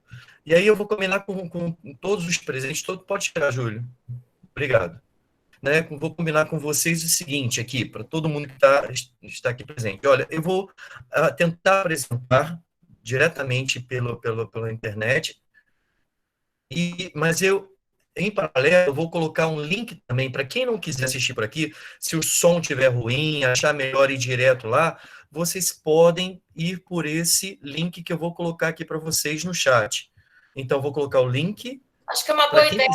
E aí eu vou combinar com todos os presentes. Pode chegar, Júlio. Obrigado. Né? Vou combinar com vocês o seguinte aqui, para todo mundo que está aqui presente. Olha, eu vou tentar apresentar diretamente pela internet, mas em paralelo, eu vou colocar um link também para quem não quiser assistir por aqui, se o som estiver ruim, achar melhor ir direto lá, vocês podem ir por esse link que eu vou colocar aqui para vocês no chat. Então, vou colocar o link. Acho que é uma boa ideia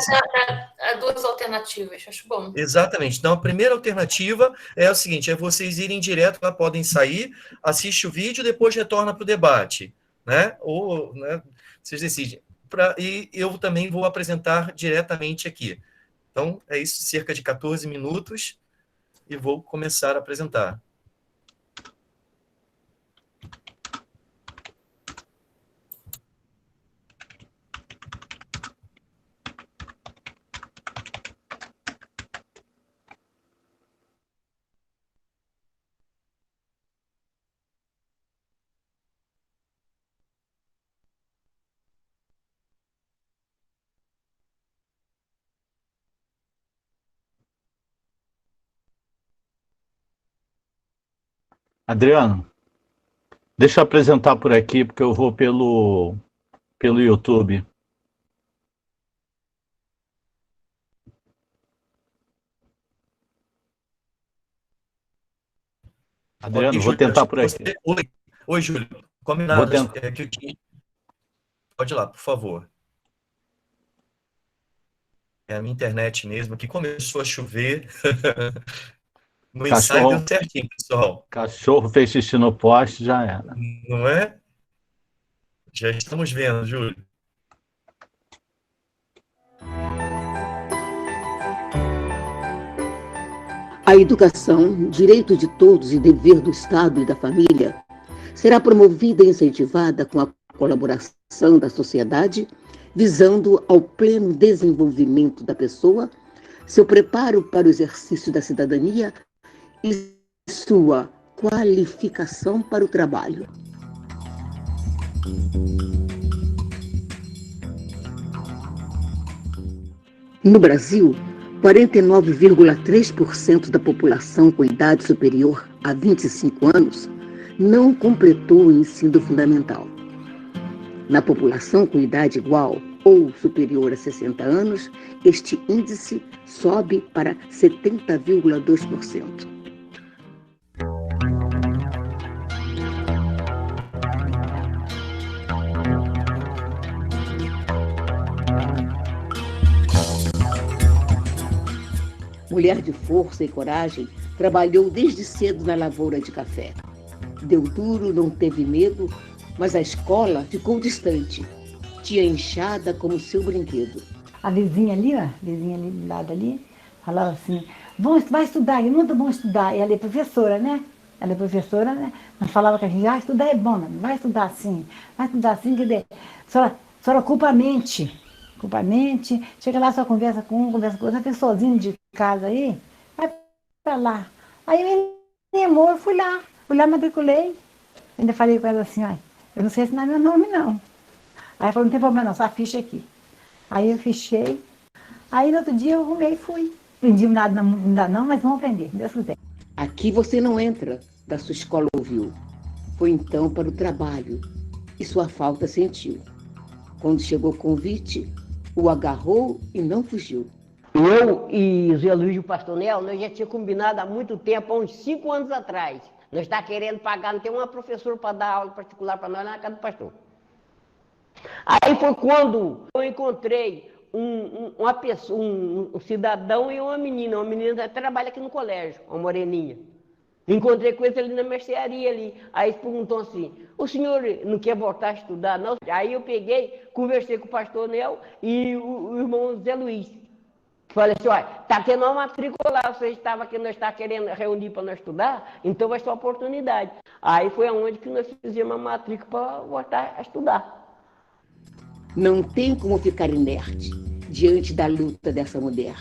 dar duas alternativas, acho bom. Exatamente. Então, a primeira alternativa é o seguinte, é vocês irem direto, lá podem sair, assiste o vídeo, depois retorna para o debate, né? Ou, né, vocês decidem. E eu também vou apresentar diretamente aqui. Então, é isso, cerca de 14 minutos, e vou começar a apresentar. Adriano, deixa eu apresentar por aqui, porque eu vou pelo YouTube. Adriano, vou tentar por aqui. Oi, Júlio. Combinado. Vou tentar. É que eu tinha... Pode ir lá, por favor. É a minha internet mesmo, que começou a chover. No ensaio deu Cachorro, certinho, pessoal. cachorro fez xixi no poste, já era. Não é? Já estamos vendo, Júlio. A educação, direito de todos e dever do Estado e da família, será promovida e incentivada com a colaboração da sociedade, visando ao pleno desenvolvimento da pessoa, seu preparo para o exercício da cidadania e sua qualificação para o trabalho. No Brasil, 49,3% da população com idade superior a 25 anos não completou o ensino fundamental. Na população com idade igual ou superior a 60 anos, este índice sobe para 70,2%. Mulher de força e coragem, trabalhou desde cedo na lavoura de café. Deu duro, não teve medo, mas a escola ficou distante. Tinha enxada como seu brinquedo. A vizinha ali, ó, vizinha ali do lado ali, falava assim, vai estudar, é muito bom estudar. E ela é professora, né? Ela é professora, né? Mas falava com a gente, estudar é bom, vai estudar assim, quer dizer, a senhora culpa a mente. Chega lá, só conversa com um, conversa com outro, fica sozinho de casa aí, vai pra lá. Aí me animou, eu fui lá, matriculei. Ainda falei com ela assim, eu não sei assinar meu nome não. Aí ela falou, não tem problema não, só a ficha aqui. Aí eu fichei, aí no outro dia eu arrumei e fui. Aprendi nada não, mas vamos aprender, Deus quiser. Aqui você não entra, da sua escola ouviu. Foi então para o trabalho, e sua falta sentiu. Quando chegou o convite, o agarrou e não fugiu. Eu e o Zé Luiz e o Pastor Nel, nós já tínhamos combinado há muito tempo, há uns 5 anos atrás. Nós estávamos querendo pagar, não tem uma professora para dar aula particular para nós lá na casa do pastor. Aí foi quando eu encontrei uma pessoa, um cidadão e uma menina que trabalha aqui no colégio, uma moreninha. Encontrei com eles ali na mercearia ali. Aí eles perguntou assim, o senhor não quer voltar a estudar, não? Aí eu peguei, conversei com o pastor Nel e o irmão Zé Luiz. Falei assim, olha, está tendo uma matrícula lá, vocês estavam aqui, nós estávamos querendo reunir para nós estudar, então vai ser uma oportunidade. Aí foi aonde que nós fizemos uma matrícula para voltar a estudar. Não tem como ficar inerte diante da luta dessa mulher,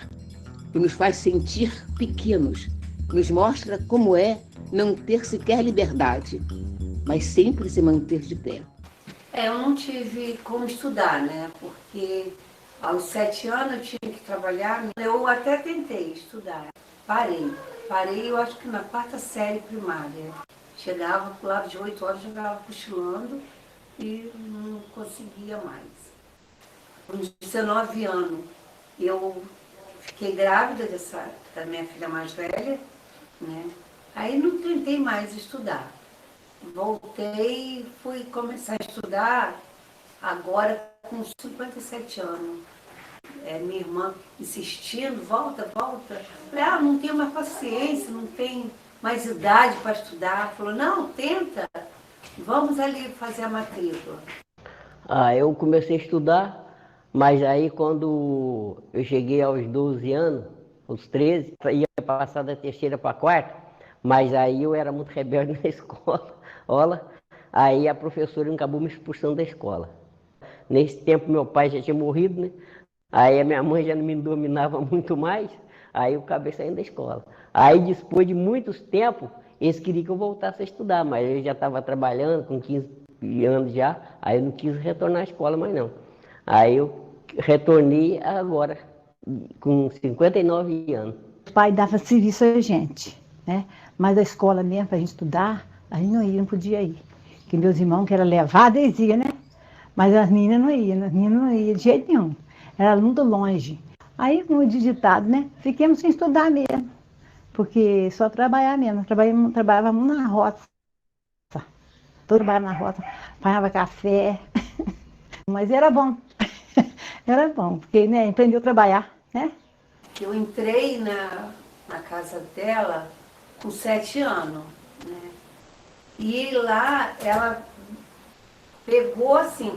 que nos faz sentir pequenos, nos mostra como é não ter sequer liberdade, mas sempre se manter de pé. Eu não tive como estudar, né? Porque aos 7 anos eu tinha que trabalhar. Eu até tentei estudar. Parei, eu acho que na 4ª série primária. Chegava pro lado de 8 horas, jogava cochilando e não conseguia mais. Com 19 anos, eu fiquei grávida da minha filha mais velha, né? Aí não tentei mais estudar. Voltei, fui começar a estudar agora com 57 anos. Minha irmã insistindo, volta. Falei, não tenho mais paciência, não tenho mais idade para estudar. Falou, não, tenta, vamos ali fazer a matrícula. Eu comecei a estudar, mas aí quando eu cheguei aos 12 anos, aos 13, ia passar da 3ª para a 4ª, mas aí eu era muito rebelde na escola. Aí a professora acabou me expulsando da escola. Nesse tempo meu pai já tinha morrido, né? Aí a minha mãe já não me dominava muito mais, aí eu acabei saindo da escola. Aí depois de muitos tempos, eles queriam que eu voltasse a estudar, mas eu já estava trabalhando com 15 anos já, aí eu não quis retornar à escola mais não. Aí eu retornei agora, com 59 anos. O pai dava serviço a gente, né? Mas a escola mesmo, para a gente estudar, a gente não podia ir. Porque meus irmãos que eram levados, eles iam, né? Mas as meninas não iam de jeito nenhum. Era muito longe. Aí, como de ditado, né? Fiquemos sem estudar mesmo. Porque só trabalhar mesmo. Trabalhávamos na roça. todo trabalhava na roça, apanhava café. Mas era bom. Era bom, porque, né, aprendeu a trabalhar, né? Eu entrei na casa dela com 7 anos, né? E lá ela pegou assim,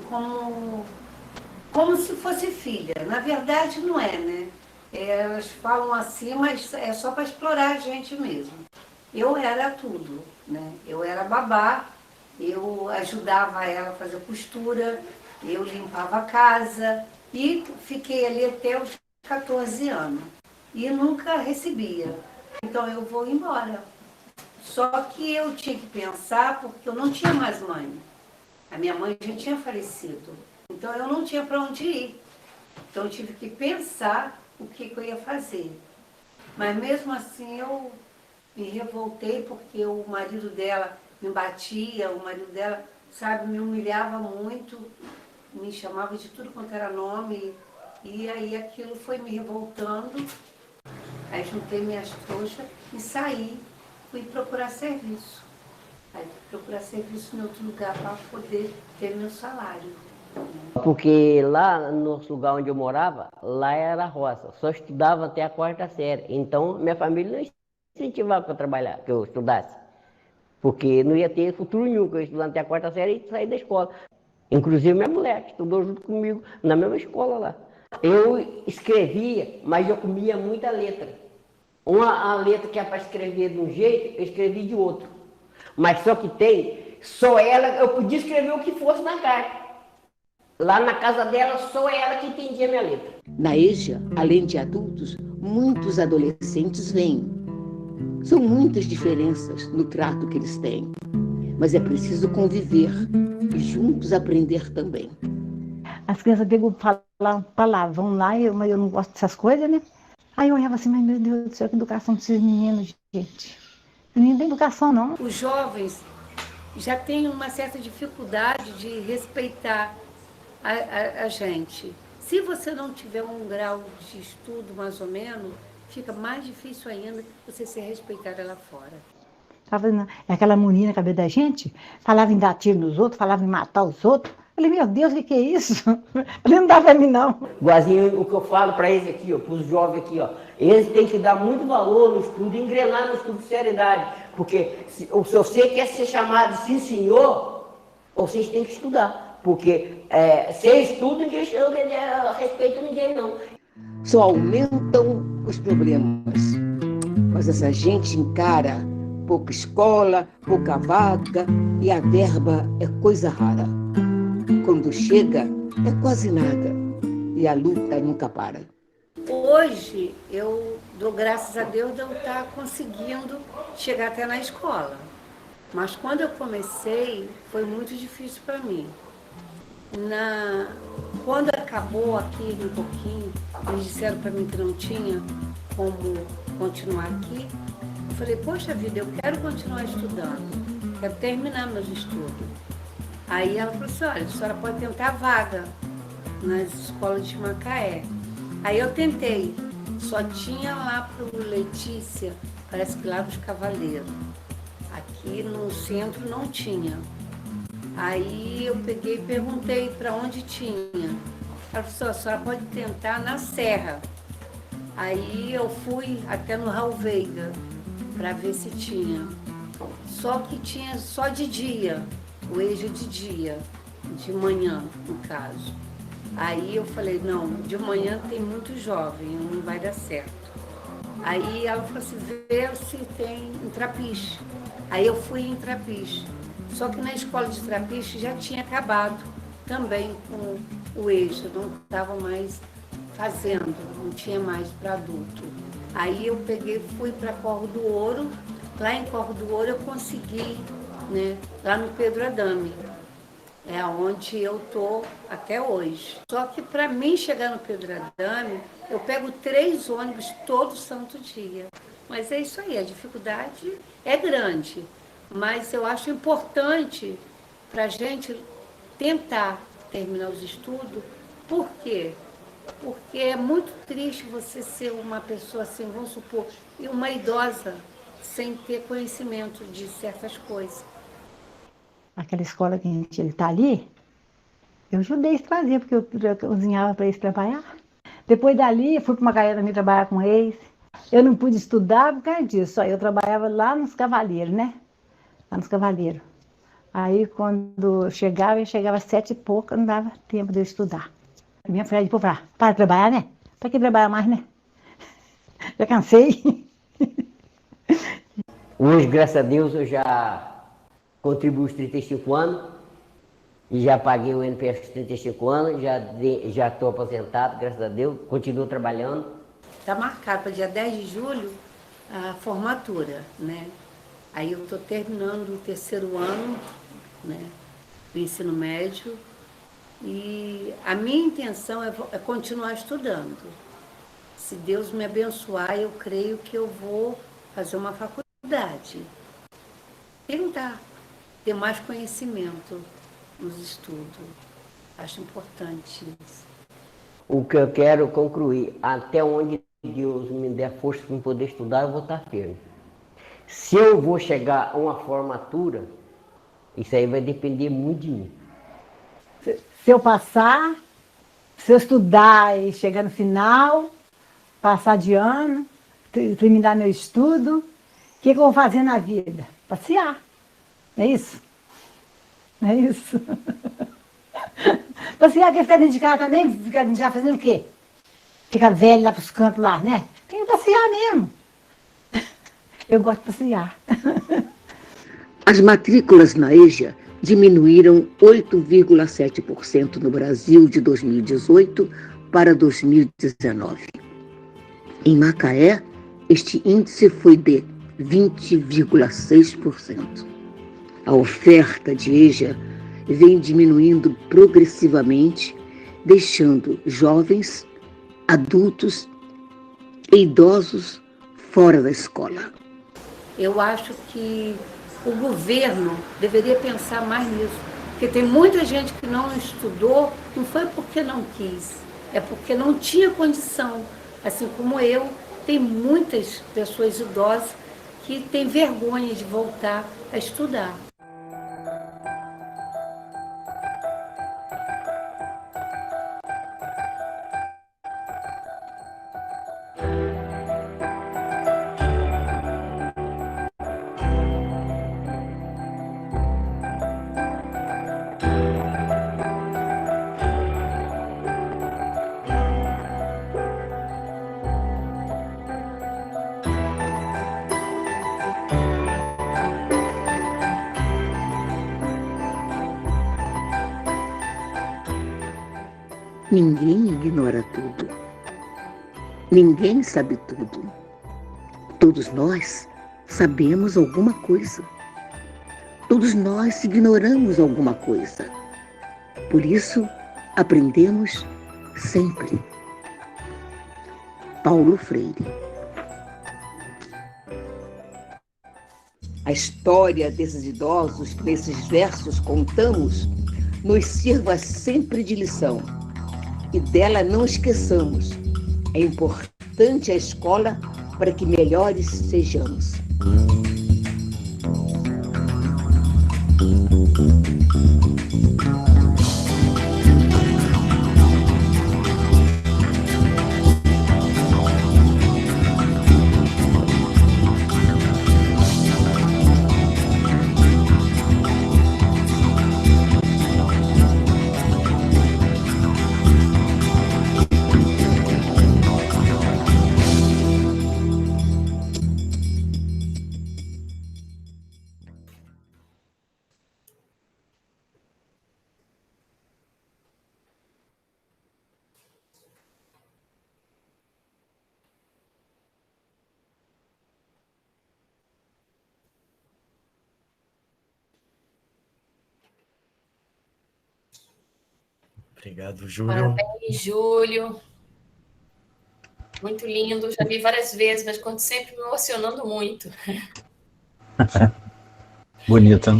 como se fosse filha. Na verdade, não é, né? Elas falam assim, mas é só para explorar a gente mesmo. Eu era tudo, né? Eu era babá, eu ajudava ela a fazer costura, eu limpava a casa e fiquei ali até os 14 anos. E nunca recebia. Então eu vou embora. Só que eu tinha que pensar porque eu não tinha mais mãe. A minha mãe já tinha falecido. Então eu não tinha para onde ir. Então eu tive que pensar o que eu ia fazer. Mas mesmo assim eu me revoltei porque o marido dela me batia, o marido dela, sabe, me humilhava muito, me chamava de tudo quanto era nome. E aí aquilo foi me revoltando. Aí juntei minhas trouxas e saí, fui procurar serviço. Aí fui procurar serviço em outro lugar para poder ter meu salário. Porque lá no nosso lugar onde eu morava, lá era roça, só estudava até a 4ª série. Então minha família não incentivava para trabalhar, que eu estudasse. Porque não ia ter futuro nenhum, que eu estudando até a 4ª série e sair da escola. Inclusive minha mulher, que estudou junto comigo na mesma escola lá. Eu escrevia, mas eu comia muita letra. A letra que é para escrever de um jeito, eu escrevi de outro. Mas só que só ela, eu podia escrever o que fosse na carta. Lá na casa dela, só ela que entendia a minha letra. Na EJA, além de adultos, muitos adolescentes vêm. São muitas diferenças no trato que eles têm. Mas é preciso conviver e juntos aprender também. As crianças pegam palavrão lá, mas eu não gosto dessas coisas, né? Aí eu olhava assim, mas meu Deus do céu, que educação desses meninos, gente. Menino tem educação, não. Os jovens já têm uma certa dificuldade de respeitar a gente. Se você não tiver um grau de estudo mais ou menos, fica mais difícil ainda você ser respeitada lá fora. Aquela menina na cabeça da gente, falava em dar tiro nos outros, falava em matar os outros. Eu falei, meu Deus, o que é isso? Ele não dá pra mim, não. Igualzinho o que eu falo para eles aqui, para os jovens aqui, eles têm que dar muito valor no estudo, engrenar no estudo de seriedade. Porque se você quer ser chamado sim, senhor, vocês têm que estudar. Porque sem estudo, ninguém respeita ninguém, não. Só aumentam os problemas. Mas essa gente encara pouca escola, pouca vaga e a verba é coisa rara. Quando chega, é quase nada e a luta nunca para. Hoje, eu dou graças a Deus de eu estar conseguindo chegar até na escola. Mas quando eu comecei, foi muito difícil para mim. Quando acabou aqui um pouquinho, eles disseram para mim que não tinha como continuar aqui. Eu falei, poxa vida, eu quero continuar estudando, quero terminar meus estudos. Aí ela falou assim, olha, a senhora pode tentar vaga nas escolas de Macaé. Aí eu tentei, só tinha lá para o Letícia, parece que lá dos Cavaleiros. Aqui no centro não tinha. Aí eu peguei e perguntei para onde tinha. Ela falou, a senhora pode tentar na Serra. Aí eu fui até no Raul Veiga para ver se tinha. Só que tinha só de dia, o EJA de dia, de manhã, no caso. Aí eu falei, não, de manhã tem muito jovem, não vai dar certo. Aí ela falou assim, vê se tem em Trapiche. Aí eu fui em Trapiche. Só que na escola de Trapiche já tinha acabado também com o EJA, não estava mais fazendo, não tinha mais para adulto. Aí eu fui para Corvo do Ouro, lá em Corvo do Ouro eu consegui, né, lá no Pedro Adame, é onde eu estou até hoje. Só que para mim chegar no Pedro Adame, eu pego 3 ônibus todo santo dia. Mas é isso aí, a dificuldade é grande. Mas eu acho importante para a gente tentar terminar os estudos. Por quê? Porque é muito triste você ser uma pessoa assim, vamos supor, e uma idosa sem ter conhecimento de certas coisas. aquela escola que ele está ali, eu ajudei eles a fazer, porque eu cozinhava para eles trabalhar. Depois dali, eu fui para uma galera também trabalhar com eles. Eu não pude estudar por causa disso, só eu trabalhava lá nos Cavaleiros, né? Lá nos Cavaleiros. Aí, quando eu chegava às 7h pouca, não dava tempo de eu estudar. Minha filha depois falava, para de trabalhar, né? Para que trabalhar mais, né? Já cansei. Hoje, graças a Deus, eu já contribuo os 35 anos e já paguei o NPS com 35 anos, já estou aposentado, graças a Deus, continuo trabalhando. Está marcado para dia 10 de julho a formatura, né? Aí eu estou terminando o 3º ano, né, do ensino médio, e a minha intenção é continuar estudando. Se Deus me abençoar, eu creio que eu vou fazer uma faculdade. Tentar ter mais conhecimento nos estudos. Acho importante isso. O que eu quero concluir, até onde Deus me der força para poder estudar, eu vou estar firme. Se eu vou chegar a uma formatura, isso aí vai depender muito de mim. Se eu passar, se eu estudar e chegar no final, passar de ano, terminar meu estudo, o que eu vou fazer na vida? Passear. Não é isso? Não é isso? Passear, quer ficar dentro de casa também? Ficar dentro de casa fazendo o quê? Ficar velho lá para os cantos lá, né? Tem que passear mesmo. Eu gosto de passear. As matrículas na EJA diminuíram 8,7% no Brasil de 2018 para 2019. Em Macaé, este índice foi de 20,6%. A oferta de EJA vem diminuindo progressivamente, deixando jovens, adultos e idosos fora da escola. Eu acho que o governo deveria pensar mais nisso, porque tem muita gente que não estudou, não foi porque não quis, é porque não tinha condição. Assim como eu, tem muitas pessoas idosas que têm vergonha de voltar a estudar. Ninguém ignora tudo. Ninguém sabe tudo. Todos nós sabemos alguma coisa. Todos nós ignoramos alguma coisa. Por isso, aprendemos sempre. Paulo Freire. A história desses idosos que nesses versos contamos nos sirva sempre de lição. E dela não esqueçamos. É importante a escola para que melhores sejamos. Obrigado, Júlio. Parabéns, Júlio. Muito lindo. Já vi várias vezes, mas quando sempre me emocionando muito. Bonita.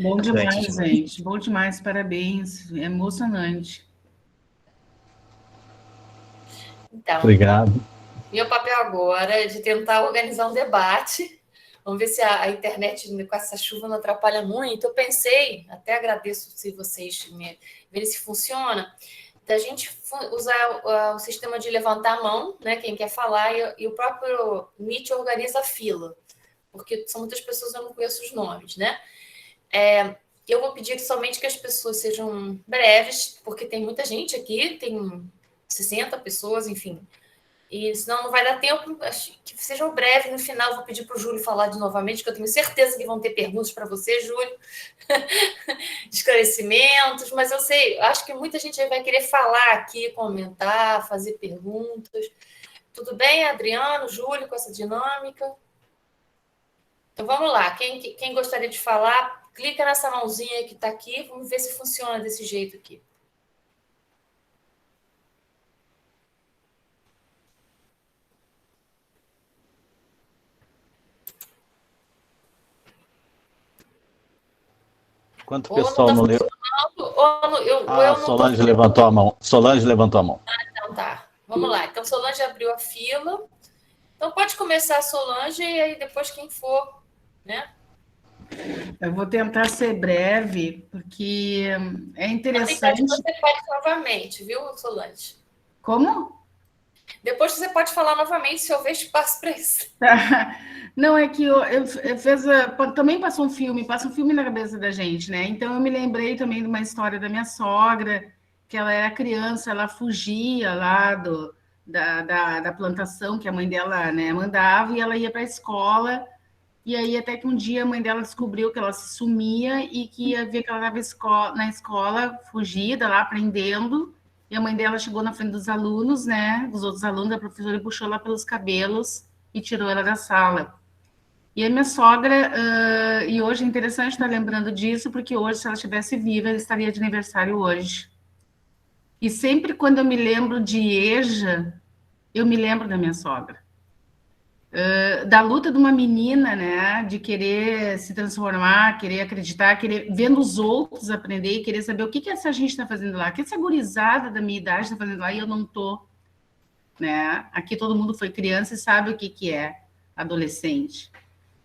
Bom demais, gente. Bom demais, parabéns. É emocionante. Então, Obrigado. meu papel agora é de tentar organizar um debate Vamos ver se a internet com essa chuva não atrapalha muito. Eu pensei, até agradeço se vocês verem se funciona, da gente usar o sistema de levantar a mão, né, quem quer falar, e o próprio Meet organiza a fila, porque são muitas pessoas, eu não conheço os nomes, né? Eu vou pedir somente que as pessoas sejam breves, porque tem muita gente aqui, tem 60 pessoas, enfim. E senão não vai dar tempo, que sejam breves. No final, vou pedir para o Júlio falar novamente, que eu tenho certeza que vão ter perguntas para você, Júlio, esclarecimentos, mas eu sei, acho que muita gente vai querer falar aqui, comentar, fazer perguntas. Tudo bem, Adriano, Júlio, com essa dinâmica? Então vamos lá, quem gostaria de falar, clica nessa mãozinha que está aqui, vamos ver se funciona desse jeito aqui. Enquanto o pessoal não leu. Solange levantou a mão. Solange levantou a mão. Então tá. Vamos lá. Então, Solange abriu a fila. Então, pode começar a Solange e aí depois quem for, né? Eu vou tentar ser breve, porque é interessante. Você pode novamente, viu, Solange? Como? Depois você pode falar novamente, se houver espaço para isso. Não, é que também passa um filme na cabeça da gente, né? Então eu me lembrei também de uma história da minha sogra, que ela era criança, ela fugia lá da plantação que a mãe dela, né, mandava, e ela ia para a escola, e aí até que um dia a mãe dela descobriu que ela se sumia e que ia ver que ela estava na escola, fugida lá, aprendendo. E a mãe dela chegou na frente dos alunos, né? Dos outros alunos, a professora puxou ela pelos cabelos e tirou ela da sala. E a minha sogra, e hoje é interessante estar lembrando disso, porque hoje, se ela estivesse viva, ela estaria de aniversário hoje. E sempre quando eu me lembro de EJA, eu me lembro da minha sogra. Da luta de uma menina, né? De querer se transformar, querer acreditar, vendo os outros aprender e querer saber o que essa gente está fazendo lá, o que essa gurizada da minha idade está fazendo lá e eu não estou. Né? Aqui todo mundo foi criança e sabe o que é adolescente.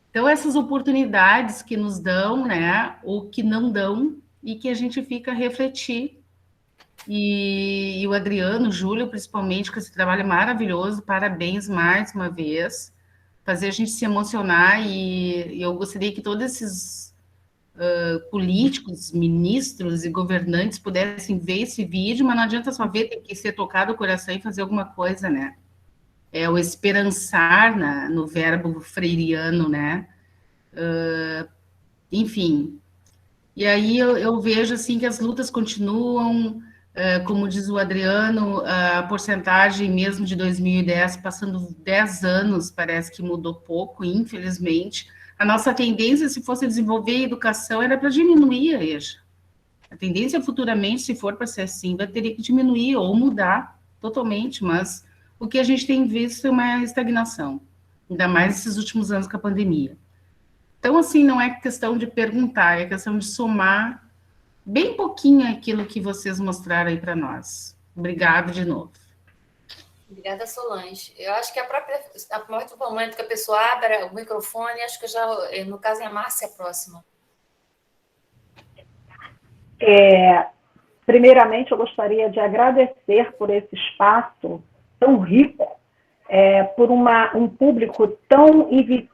Então, essas oportunidades que nos dão, né? Ou que não dão, e que a gente fica a refletir. E o Adriano, o Júlio, principalmente, com esse trabalho maravilhoso, parabéns mais uma vez, fazer a gente se emocionar, e eu gostaria que todos esses políticos, ministros e governantes pudessem ver esse vídeo, mas não adianta só ver, tem que ser tocado o coração e fazer alguma coisa, né? É o esperançar no verbo freiriano, né? Enfim. E aí eu vejo, assim, que as lutas continuam, como diz o Adriano, a porcentagem mesmo de 2010, passando 10 anos, parece que mudou pouco, infelizmente. A nossa tendência, se fosse desenvolver a educação, era para diminuir a EJA. A tendência futuramente, se for para ser assim, vai ter que diminuir ou mudar totalmente, mas o que a gente tem visto é uma estagnação, ainda mais nesses últimos anos com a pandemia. Então, assim, não é questão de perguntar, é questão de somar bem pouquinho aquilo que vocês mostraram aí para nós. Obrigada de novo. Obrigada, Solange. Eu acho que a partir do momento que a pessoa abre o microfone, acho que já, no caso, é a Márcia a próxima. Primeiramente, eu gostaria de agradecer por esse espaço tão rico, por um público tão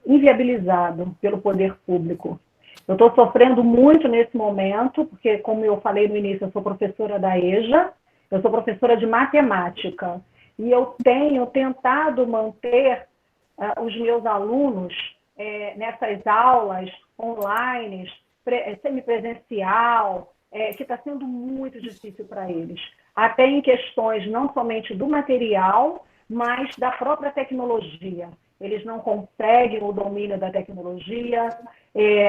inviabilizado pelo poder público. Eu estou sofrendo muito nesse momento, porque, como eu falei no início, eu sou professora da EJA, eu sou professora de matemática, e eu tenho tentado manter os meus alunos nessas aulas online, semipresencial, que está sendo muito difícil para eles. Até em questões não somente do material, mas da própria tecnologia. Eles não conseguem o domínio da tecnologia,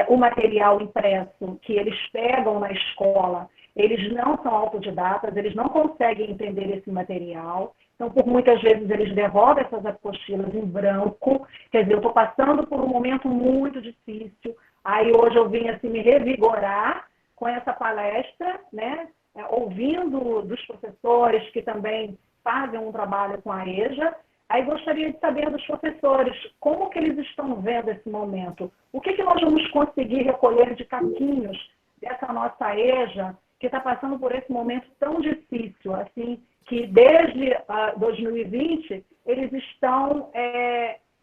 o material impresso que eles pegam na escola, eles não são autodidatas, eles não conseguem entender esse material. Então, por muitas vezes, eles derrubam essas apostilas em branco. Quer dizer, eu estou passando por um momento muito difícil. Aí, hoje, eu vim assim, me revigorar com essa palestra, né? Ouvindo dos professores que também fazem um trabalho com a EJA. Aí gostaria de saber dos professores, como que eles estão vendo esse momento? O que nós vamos conseguir recolher de caquinhos dessa nossa EJA, que está passando por esse momento tão difícil, assim, que desde 2020 eles estão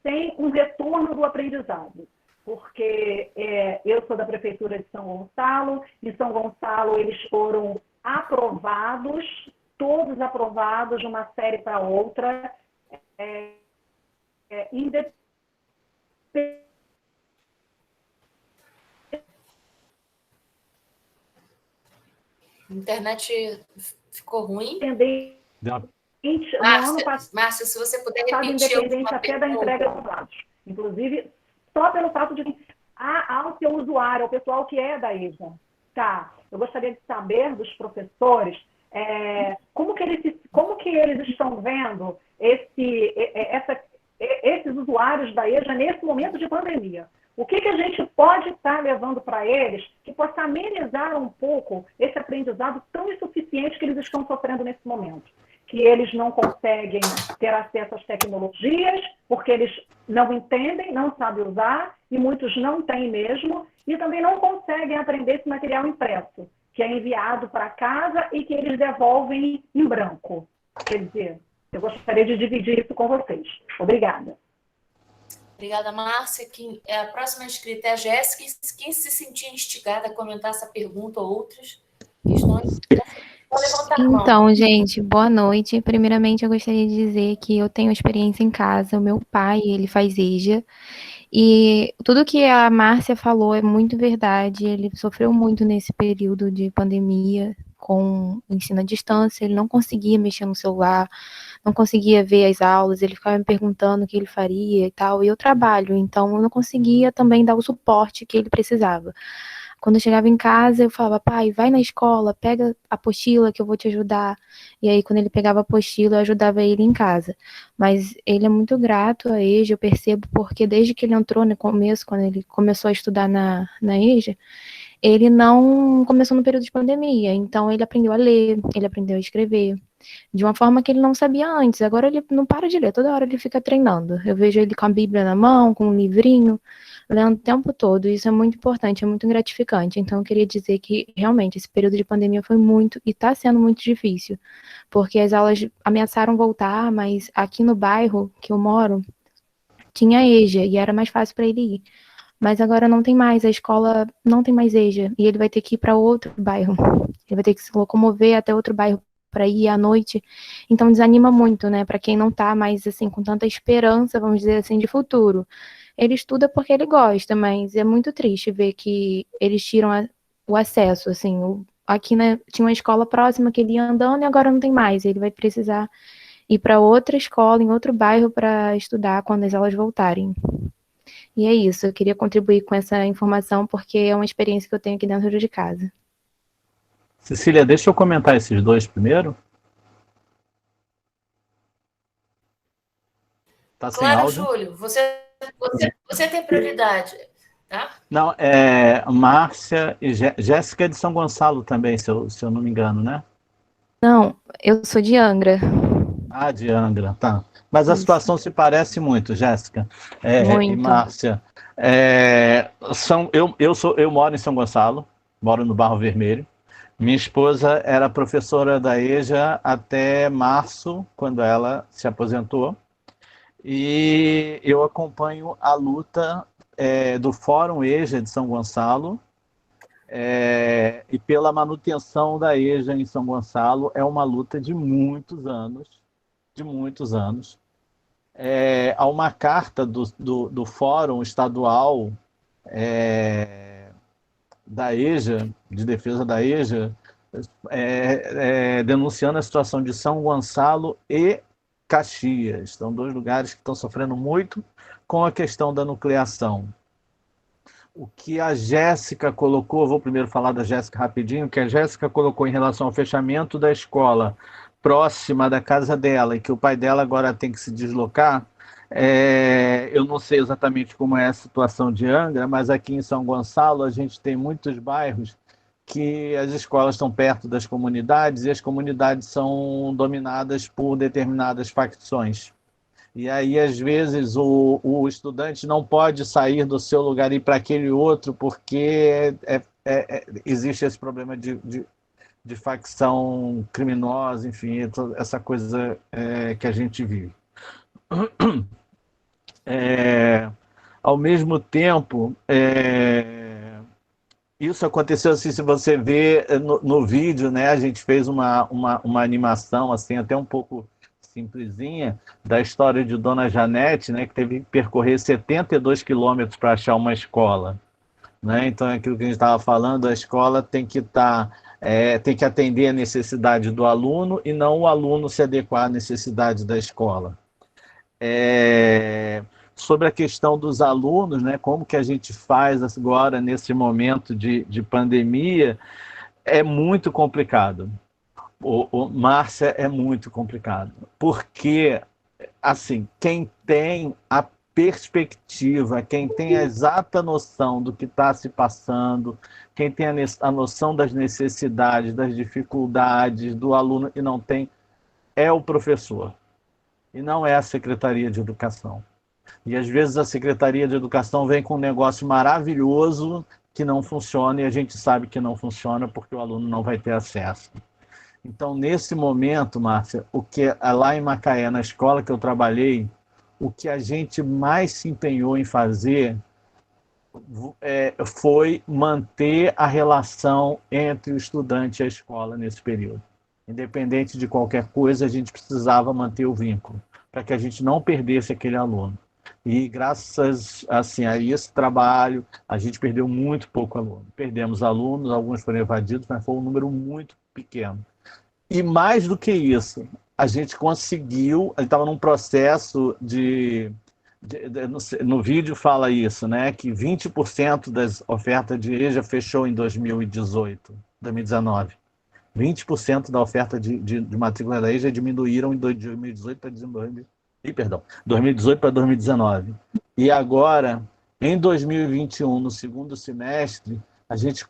sem um retorno do aprendizado. Porque eu sou da Prefeitura de São Gonçalo, em São Gonçalo eles foram aprovados, todos aprovados de uma série para outra, independente. A internet ficou ruim. Márcia, se você puder repetir independente até da entrega dos dados. Inclusive, só pelo fato de ao seu usuário, ao pessoal que é da EJA. Tá, eu gostaria de saber dos professores como que eles estão vendo esses usuários da EJA nesse momento de pandemia. O que a gente pode estar levando para eles que possa amenizar um pouco esse aprendizado tão insuficiente que eles estão sofrendo nesse momento? Que eles não conseguem ter acesso às tecnologias, porque eles não entendem, não sabem usar, e muitos não têm mesmo, e também não conseguem aprender esse material impresso, que é enviado para casa e que eles devolvem em branco. Quer dizer, eu gostaria de dividir isso com vocês. Obrigada. Obrigada, Márcia. A próxima inscrita é a Jéssica. Quem se sentir instigada a comentar essa pergunta ou outras questões, pode levantar a mão. Então, gente, boa noite. Primeiramente, eu gostaria de dizer que eu tenho experiência em casa. O meu pai, ele faz EJA. E tudo que a Márcia falou é muito verdade. Ele sofreu muito nesse período de pandemia com o ensino à distância. Ele não conseguia mexer no celular, não conseguia ver as aulas, ele ficava me perguntando o que ele faria e tal. E eu trabalho, então eu não conseguia também dar o suporte que ele precisava. Quando eu chegava em casa, eu falava, pai, vai na escola, pega a apostila que eu vou te ajudar. E aí, quando ele pegava a apostila, eu ajudava ele em casa. Mas ele é muito grato a EJA, eu percebo, porque desde que ele entrou no começo, quando ele começou a estudar na EJA, ele não começou no período de pandemia. Então, ele aprendeu a ler, ele aprendeu a escrever, de uma forma que ele não sabia antes. Agora ele não para de ler, toda hora ele fica treinando. Eu vejo ele com a Bíblia na mão, com um livrinho, lendo o tempo todo. Isso é muito importante, é muito gratificante. Então, eu queria dizer que, realmente, esse período de pandemia foi muito, e está sendo muito difícil, porque as aulas ameaçaram voltar, mas aqui no bairro que eu moro, tinha EJA, e era mais fácil para ele ir. Mas agora não tem mais, a escola não tem mais EJA, e ele vai ter que ir para outro bairro. Ele vai ter que se locomover até outro bairro para ir à noite, então desanima muito, né, para quem não tá mais, assim, com tanta esperança, vamos dizer assim, de futuro. Ele estuda porque ele gosta, mas é muito triste ver que eles tiram o acesso, assim, aqui, né, tinha uma escola próxima que ele ia andando e agora não tem mais, ele vai precisar ir para outra escola, em outro bairro, para estudar quando as aulas voltarem. E é isso, eu queria contribuir com essa informação, porque é uma experiência que eu tenho aqui dentro de casa. Cecília, deixa eu comentar esses dois primeiro. Tá sem Claro, áudio? Júlio, você tem prioridade, tá? Não, Márcia e Jéssica é de São Gonçalo também, se eu não me engano, né? Não, eu sou de Angra. Ah, de Angra, tá. Mas a situação se parece muito, Jéssica e Márcia. Eu moro em São Gonçalo, moro no Barro Vermelho. Minha esposa era professora da EJA até março, quando ela se aposentou. E eu acompanho a luta do Fórum EJA de São Gonçalo e pela manutenção da EJA em São Gonçalo. É uma luta de muitos anos, Há uma carta do Fórum Estadual da EJA, de defesa da EJA, denunciando a situação de São Gonçalo e Caxias. São dois lugares que estão sofrendo muito com a questão da nucleação. O que a Jéssica colocou, vou primeiro falar da Jéssica rapidinho, o que a Jéssica colocou em relação ao fechamento da escola próxima da casa dela, e que o pai dela agora tem que se deslocar, eu não sei exatamente como é a situação de Angra, mas aqui em São Gonçalo a gente tem muitos bairros que as escolas estão perto das comunidades e as comunidades são dominadas por determinadas facções. E aí, às vezes, o estudante não pode sair do seu lugar e ir para aquele outro, porque existe esse problema de facção criminosa, enfim, essa coisa que a gente vive. Ao mesmo tempo, isso aconteceu assim, se você vê no vídeo, né, a gente fez uma animação assim, até um pouco simplesinha, da história de Dona Janete, né, que teve que percorrer 72 quilômetros para achar uma escola. Né? Então, é aquilo que a gente estava falando, a escola tem que tem que atender a necessidade do aluno e não o aluno se adequar à necessidade da escola. Sobre a questão dos alunos, né, como que a gente faz agora nesse momento de pandemia, é muito complicado. Márcia, é muito complicado, porque assim, quem tem a perspectiva, quem tem a exata noção do que está se passando, quem tem a noção das necessidades, das dificuldades do aluno e não tem, é o professor, e não é a Secretaria de Educação. E às vezes a Secretaria de Educação vem com um negócio maravilhoso que não funciona, e a gente sabe que não funciona porque o aluno não vai ter acesso. Então, nesse momento, Márcia, o que lá em Macaé, na escola que eu trabalhei, o que a gente mais se empenhou em fazer foi manter a relação entre o estudante e a escola nesse período. Independente de qualquer coisa, a gente precisava manter o vínculo, para que a gente não perdesse aquele aluno. E graças assim, a esse trabalho, a gente perdeu muito pouco aluno. Perdemos alunos, alguns foram evadidos, mas foi um número muito pequeno. E mais do que isso, a gente conseguiu, a gente estava num processo no vídeo fala isso, né, que 20% das ofertas de EJA fechou em 2018, 2019. 20% da oferta de matrícula da EJA diminuíram em 2018 para 2018 para 2019. E agora, em 2021, no segundo semestre, a gente,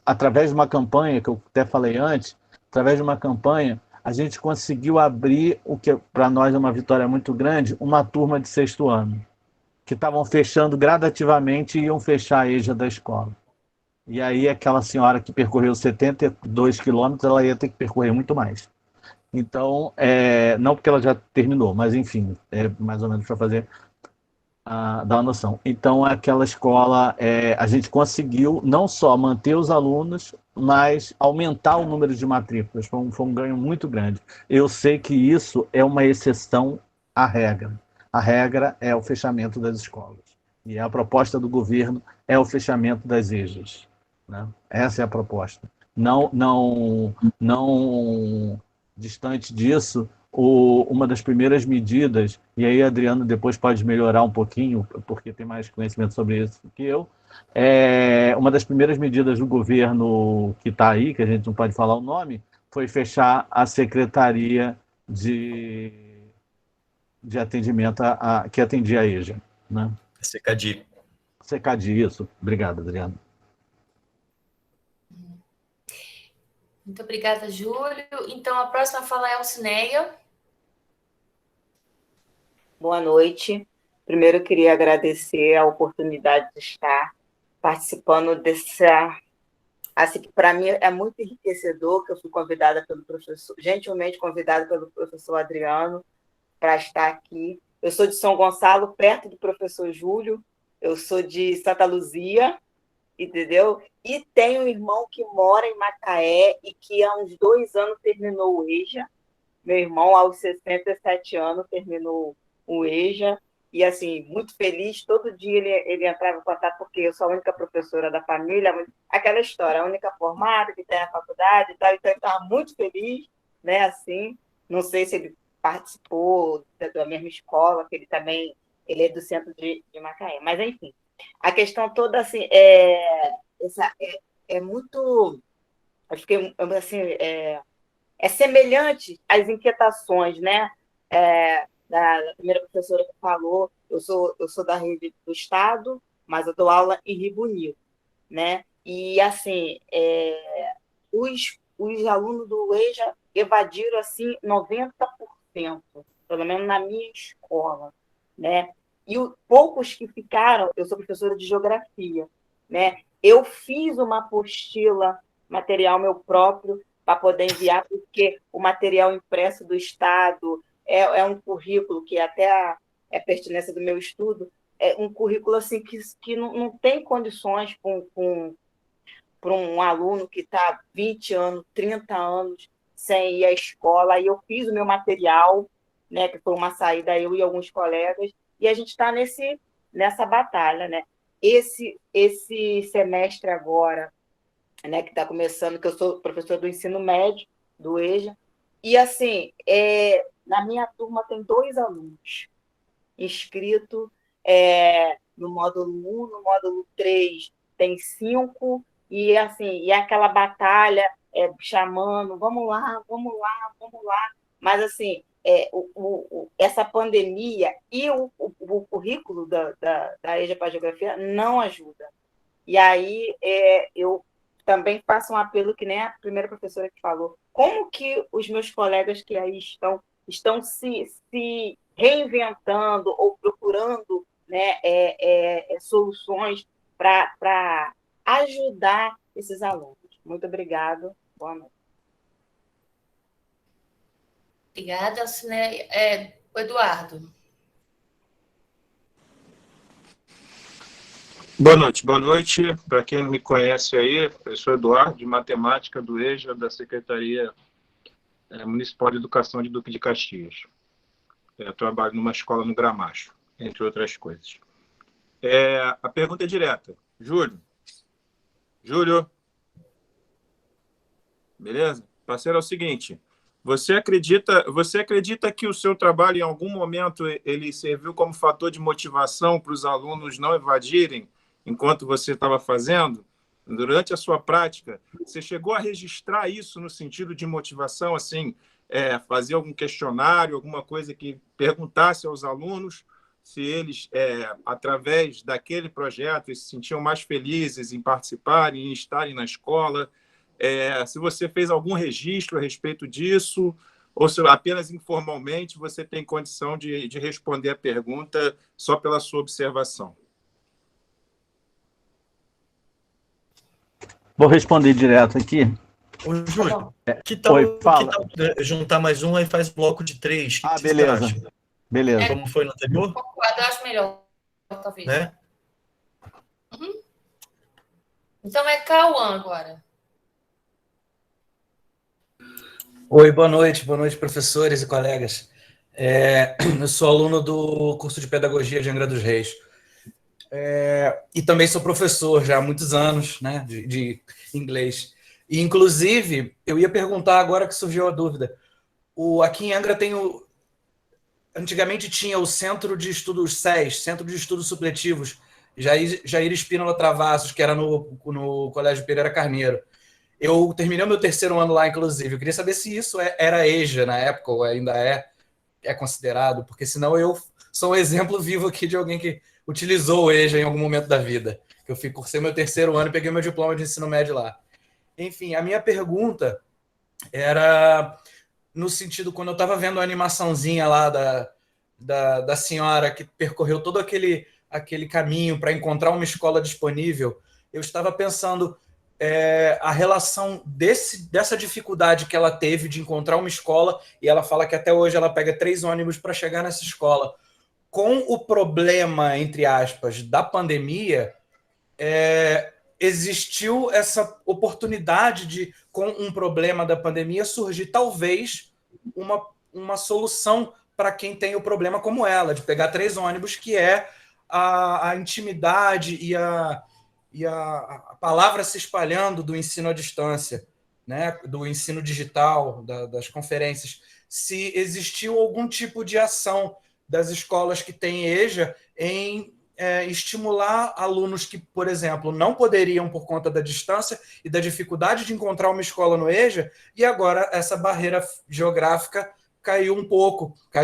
através de uma campanha, que eu até falei antes, através de uma campanha, a gente conseguiu abrir, o que para nós é uma vitória muito grande, uma turma de 6º ano, que estavam fechando gradativamente e iam fechar a EJA da escola. E aí aquela senhora que percorreu 72 quilômetros, ela ia ter que percorrer muito mais. Então, não porque ela já terminou, mas enfim, mais ou menos para fazer dar uma noção. Então, aquela escola, a gente conseguiu não só manter os alunos, mas aumentar o número de matrículas. Foi um ganho muito grande. Eu sei que isso é uma exceção à regra. A regra é o fechamento das escolas. E a proposta do governo é o fechamento das EJAs. Né? Essa é a proposta. Não distante disso, uma das primeiras medidas, e aí Adriano depois pode melhorar um pouquinho, porque tem mais conhecimento sobre isso que eu, uma das primeiras medidas do governo que está aí, que a gente não pode falar o nome, foi fechar a Secretaria de Atendimento que atendia a EJA. Né? CECADI. CECADI, isso. Obrigado, Adriano. Muito obrigada, Júlio. Então, a próxima fala é a Alcineia. Boa noite. Primeiro, eu queria agradecer a oportunidade de estar participando dessa... Assim, que para mim é muito enriquecedor, que eu fui convidada pelo professor, gentilmente convidada pelo professor Adriano para estar aqui. Eu sou de São Gonçalo, perto do professor Júlio. Eu sou de Santa Luzia, entendeu? E tenho um irmão que mora em Macaé e que há uns 2 anos terminou o EJA. Meu irmão, aos 67 anos, terminou o EJA. E, assim, muito feliz. Todo dia ele entrava em contato, porque eu sou a única professora da família. Aquela história, a única formada que tem na faculdade e tal. Então, ele estava muito feliz, né? Assim, não sei se ele participou da mesma escola, que ele também ele é do centro de Macaé. Mas, enfim, a questão toda, assim, é muito... Acho que, assim, é semelhante às inquietações, né? Da primeira professora que falou, eu sou da rede do Estado, mas eu dou aula em Rio Bonito, né? E, assim, os alunos do EJA evadiram, assim, 90%, pelo menos na minha escola, né? E poucos que ficaram, eu sou professora de geografia, né? Eu fiz uma apostila, material meu próprio, para poder enviar, porque o material impresso do Estado é um currículo que até é pertinência do meu estudo, é um currículo assim que não tem condições para um aluno que está 20 anos, 30 anos sem ir à escola. Aí eu fiz o meu material, né, que foi uma saída, eu e alguns colegas, e a gente está nessa batalha, né? Esse semestre agora, né, que está começando, que eu sou professora do ensino médio, do EJA, e assim, na minha turma tem 2 alunos inscritos no módulo 1, no módulo 3 tem 5, e assim, e aquela batalha chamando, vamos lá, vamos lá, vamos lá, mas assim, essa pandemia e o currículo da EJA para Geografia não ajuda. E aí eu também faço um apelo, que nem a primeira professora que falou, como que os meus colegas que aí estão se reinventando ou procurando, né, soluções para ajudar esses alunos. Muito obrigada. Boa noite. Obrigada, Eduardo. Boa noite. Para quem não me conhece aí, eu sou Eduardo, de Matemática do EJA, da Secretaria Municipal de Educação de Duque de Caxias. Eu trabalho numa escola no Gramacho, entre outras coisas. A pergunta é direta. Júlio? Beleza? Parceiro, é o seguinte, você acredita que o seu trabalho, em algum momento, ele serviu como fator de motivação para os alunos não evadirem enquanto você estava fazendo? Durante a sua prática, você chegou a registrar isso no sentido de motivação, assim, fazer algum questionário, alguma coisa que perguntasse aos alunos se eles, através daquele projeto, se sentiam mais felizes em participarem, em estarem na escola? Se você fez algum registro a respeito disso, ou se apenas informalmente você tem condição de responder a pergunta só pela sua observação? Vou responder direto aqui. Ô, Júlio, que tal juntar mais um, aí faz bloco de 3? Que beleza. Beleza. Como foi no anterior? Eu acho melhor, talvez. Né? Uhum. Então é Cauã agora. Oi, boa noite, professores e colegas. Eu sou aluno do curso de Pedagogia de Angra dos Reis. E também sou professor já há muitos anos, né, de inglês. E, inclusive, eu ia perguntar agora que surgiu a dúvida. Aqui em Angra antigamente tinha o Centro de Estudos SES, Centro de Estudos Supletivos, Jair Espínola Travassos, que era no Colégio Pereira Carneiro. Eu terminei o meu 3º ano lá, inclusive. Eu queria saber se isso era EJA na época, ou ainda é considerado, porque senão eu sou um exemplo vivo aqui de alguém que utilizou o EJA em algum momento da vida. Eu cursei meu 3º ano e peguei meu diploma de ensino médio lá. Enfim, a minha pergunta era no sentido, quando eu estava vendo a animaçãozinha lá da senhora que percorreu todo aquele caminho para encontrar uma escola disponível, eu estava pensando a relação dessa dificuldade que ela teve de encontrar uma escola, e ela fala que até hoje ela pega 3 ônibus para chegar nessa escola, com o problema, entre aspas, da pandemia, existiu essa oportunidade de, com um problema da pandemia, surgir talvez uma solução para quem tem o problema como ela, de pegar 3 ônibus, que é a intimidade e a palavra se espalhando do ensino à distância, né, do ensino digital, das conferências. Se existiu algum tipo de ação das escolas que têm EJA em estimular alunos que, por exemplo, não poderiam por conta da distância e da dificuldade de encontrar uma escola no EJA, e agora essa barreira geográfica caiu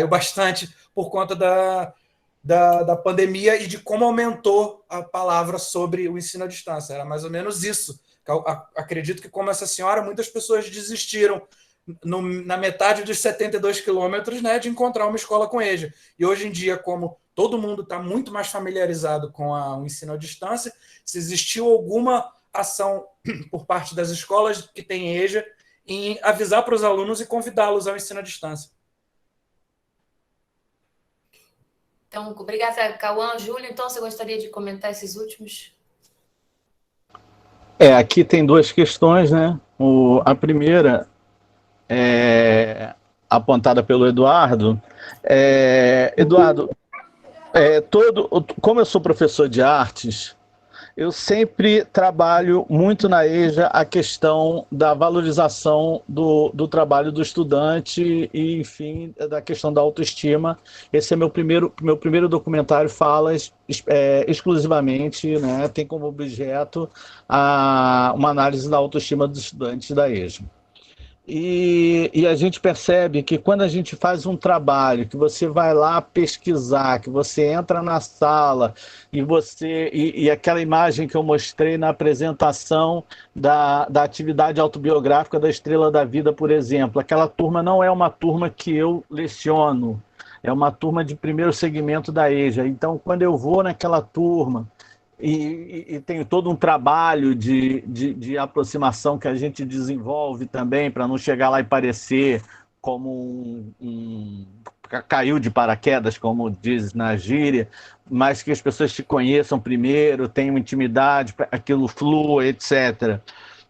bastante por conta da pandemia e de como aumentou a palavra sobre o ensino à distância. Era mais ou menos isso. Acredito que, como essa senhora, muitas pessoas desistiram na metade dos 72 quilômetros, né, de encontrar uma escola com EJA. E hoje em dia, como todo mundo está muito mais familiarizado com o ensino à distância, se existiu alguma ação por parte das escolas que têm EJA em avisar para os alunos e convidá-los ao ensino à distância. Então, obrigada, Cauã. Júlio, então, você gostaria de comentar esses últimos? Aqui tem duas questões, né? A primeira é apontada pelo Eduardo. Eduardo, como eu sou professor de artes, eu sempre trabalho muito na EJA a questão da valorização do trabalho do estudante e, enfim, da questão da autoestima. Esse é meu primeiro documentário, fala exclusivamente, né, tem como objeto uma análise da autoestima dos estudantes da EJA. E a gente percebe que quando a gente faz um trabalho, que você vai lá pesquisar, que você entra na sala e aquela imagem que eu mostrei na apresentação da atividade autobiográfica da Estrela da Vida, por exemplo, aquela turma não é uma turma que eu leciono, é uma turma de primeiro segmento da EJA. Então, quando eu vou naquela turma, e tem todo um trabalho de aproximação que a gente desenvolve também, para não chegar lá e parecer como caiu de paraquedas, como diz na gíria, mas que as pessoas te conheçam primeiro, tenham intimidade, aquilo flua, etc.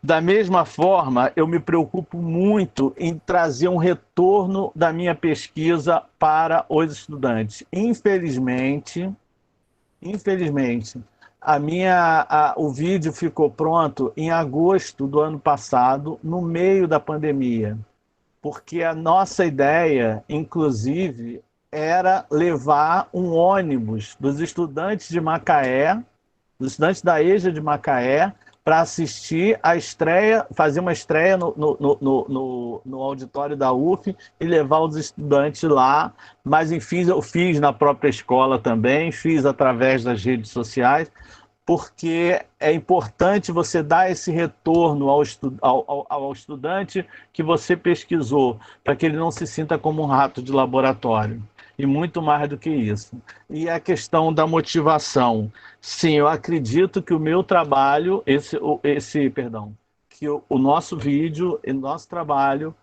Da mesma forma, eu me preocupo muito em trazer um retorno da minha pesquisa para os estudantes. Infelizmente, o vídeo ficou pronto em agosto do ano passado, no meio da pandemia, porque a nossa ideia, inclusive, era levar um ônibus dos estudantes de Macaé, dos estudantes da EJA de Macaé, para assistir a estreia, fazer uma estreia no auditório da UF e levar os estudantes lá. Mas, enfim, eu fiz na própria escola também, fiz através das redes sociais, porque é importante você dar esse retorno ao estudante que você pesquisou, para que ele não se sinta como um rato de laboratório. E muito mais do que isso. E a questão da motivação. Sim, eu acredito que o meu trabalho, que o nosso vídeo, o nosso trabalho,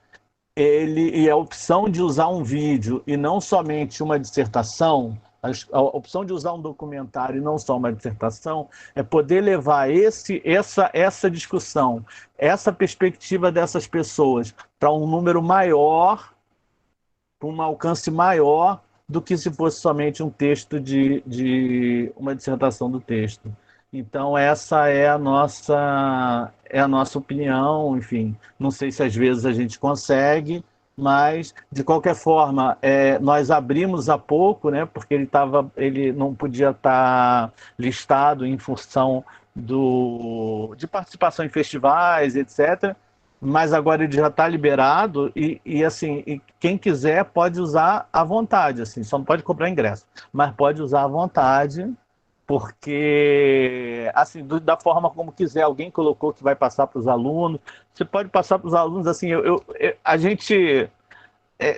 e a opção de usar um vídeo e não somente uma dissertação, a opção de usar um documentário e não só uma dissertação, é poder levar essa discussão, essa perspectiva dessas pessoas para um número maior, para um alcance maior do que se fosse somente um texto de uma dissertação do texto. Então, essa é a nossa opinião, enfim. Não sei se às vezes a gente consegue, mas, de qualquer forma, nós abrimos há pouco, né, porque ele não podia estar listado em função de participação em festivais, etc., mas agora ele já está liberado e quem quiser pode usar à vontade, assim, só não pode comprar ingresso, mas pode usar à vontade, porque, assim, da forma como quiser, alguém colocou que vai passar para os alunos, você pode passar para os alunos, assim, eu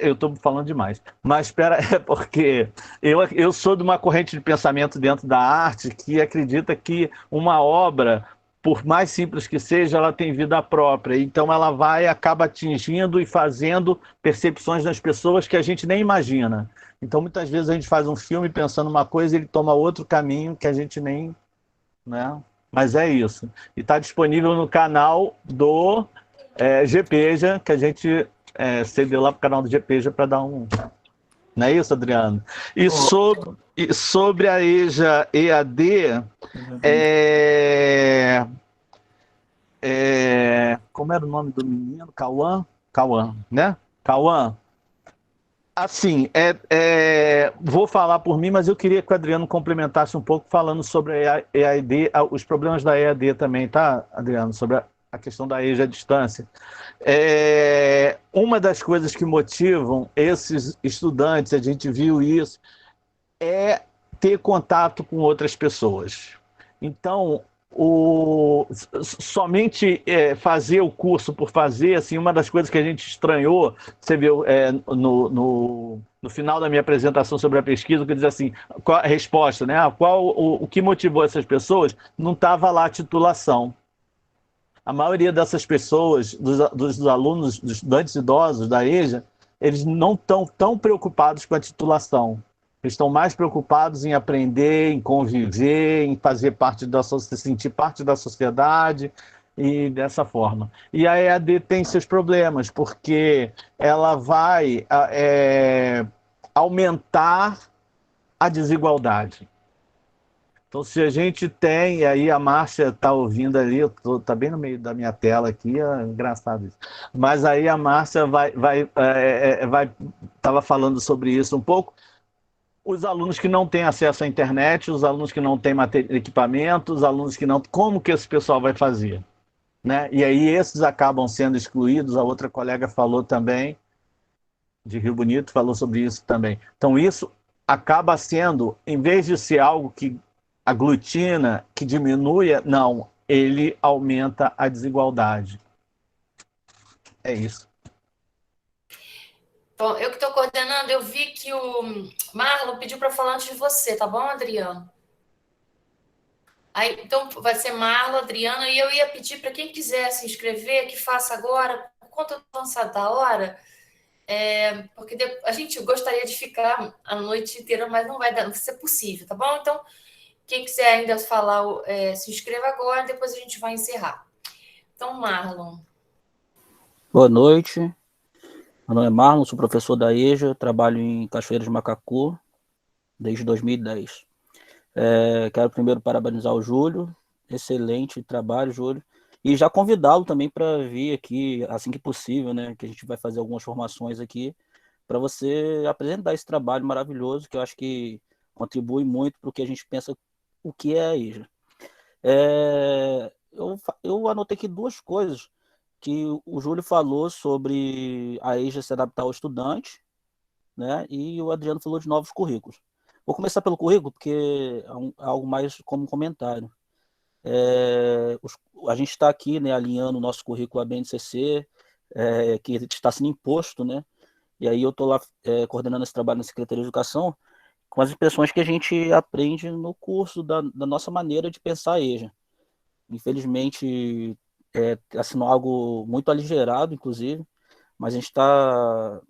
estou falando demais, mas espera, porque eu sou de uma corrente de pensamento dentro da arte que acredita que uma obra, por mais simples que seja, ela tem vida própria. Então, ela acaba atingindo e fazendo percepções nas pessoas que a gente nem imagina. Então, muitas vezes a gente faz um filme pensando uma coisa e ele toma outro caminho que a gente nem... né? Mas é isso. E está disponível no canal do GPEJA, que a gente cedeu lá para o canal do GPEJA para dar um... Não é isso, Adriano? E sobre a EJA EAD, como era o nome do menino? Cauã, né? Cauã. Assim, vou falar por mim, mas eu queria que o Adriano complementasse um pouco falando sobre a EAD, os problemas da EAD também, tá, Adriano? Sobre a questão da EJA à distância. Uma das coisas que motivam esses estudantes, a gente viu isso, é ter contato com outras pessoas. Então, somente fazer o curso por fazer, assim, uma das coisas que a gente estranhou, você viu no final da minha apresentação sobre a pesquisa, que diz assim, qual a resposta, né? O que motivou essas pessoas? Não estava lá a titulação. A maioria dessas pessoas, dos alunos, dos estudantes idosos da EJA, eles não estão tão preocupados com a titulação. Eles estão mais preocupados em aprender, em conviver, em fazer parte se sentir parte da sociedade e dessa forma. E a EAD tem seus problemas, porque ela vai aumentar a desigualdade. Então, se a gente tem, e aí a Márcia está ouvindo ali, está bem no meio da minha tela aqui, é engraçado isso. Mas aí a Márcia estava falando sobre isso um pouco. Os alunos que não têm acesso à internet, os alunos que não têm equipamento, os alunos que não... Como que esse pessoal vai fazer? Né? E aí esses acabam sendo excluídos, a outra colega falou também, de Rio Bonito, falou sobre isso também. Então isso acaba sendo, em vez de ser algo que aglutina, que diminui, não, ele aumenta a desigualdade. É isso. Bom, eu que estou coordenando, eu vi que o Marlon pediu para falar antes de você, tá bom, Adriano? Aí, então, vai ser Marlon, Adriano, e eu ia pedir para quem quiser se inscrever, que faça agora, por conta do avançado da hora, porque a gente gostaria de ficar a noite inteira, mas não vai ser possível, tá bom? Então, quem quiser ainda falar, se inscreva agora, depois a gente vai encerrar. Então, Marlon. Boa noite. Meu nome é Marlon, sou professor da EJA, trabalho em Cachoeira de Macacu desde 2010. Quero primeiro parabenizar o Júlio, excelente trabalho, Júlio, e já convidá-lo também para vir aqui assim que possível, né? Que a gente vai fazer algumas formações aqui para você apresentar esse trabalho maravilhoso, que eu acho que contribui muito para o que a gente pensa o que é a EJA. Eu anotei aqui duas coisas que o Júlio falou sobre a EJA se adaptar ao estudante, né? E o Adriano falou de novos currículos. Vou começar pelo currículo, porque é algo mais como comentário. A gente está aqui, né, alinhando o nosso currículo à BNCC, que está sendo imposto, né? E aí eu estou lá coordenando esse trabalho na Secretaria de Educação, com as impressões que a gente aprende no curso da nossa maneira de pensar a EJA. Infelizmente, está sendo algo muito aligerado, inclusive, mas a gente está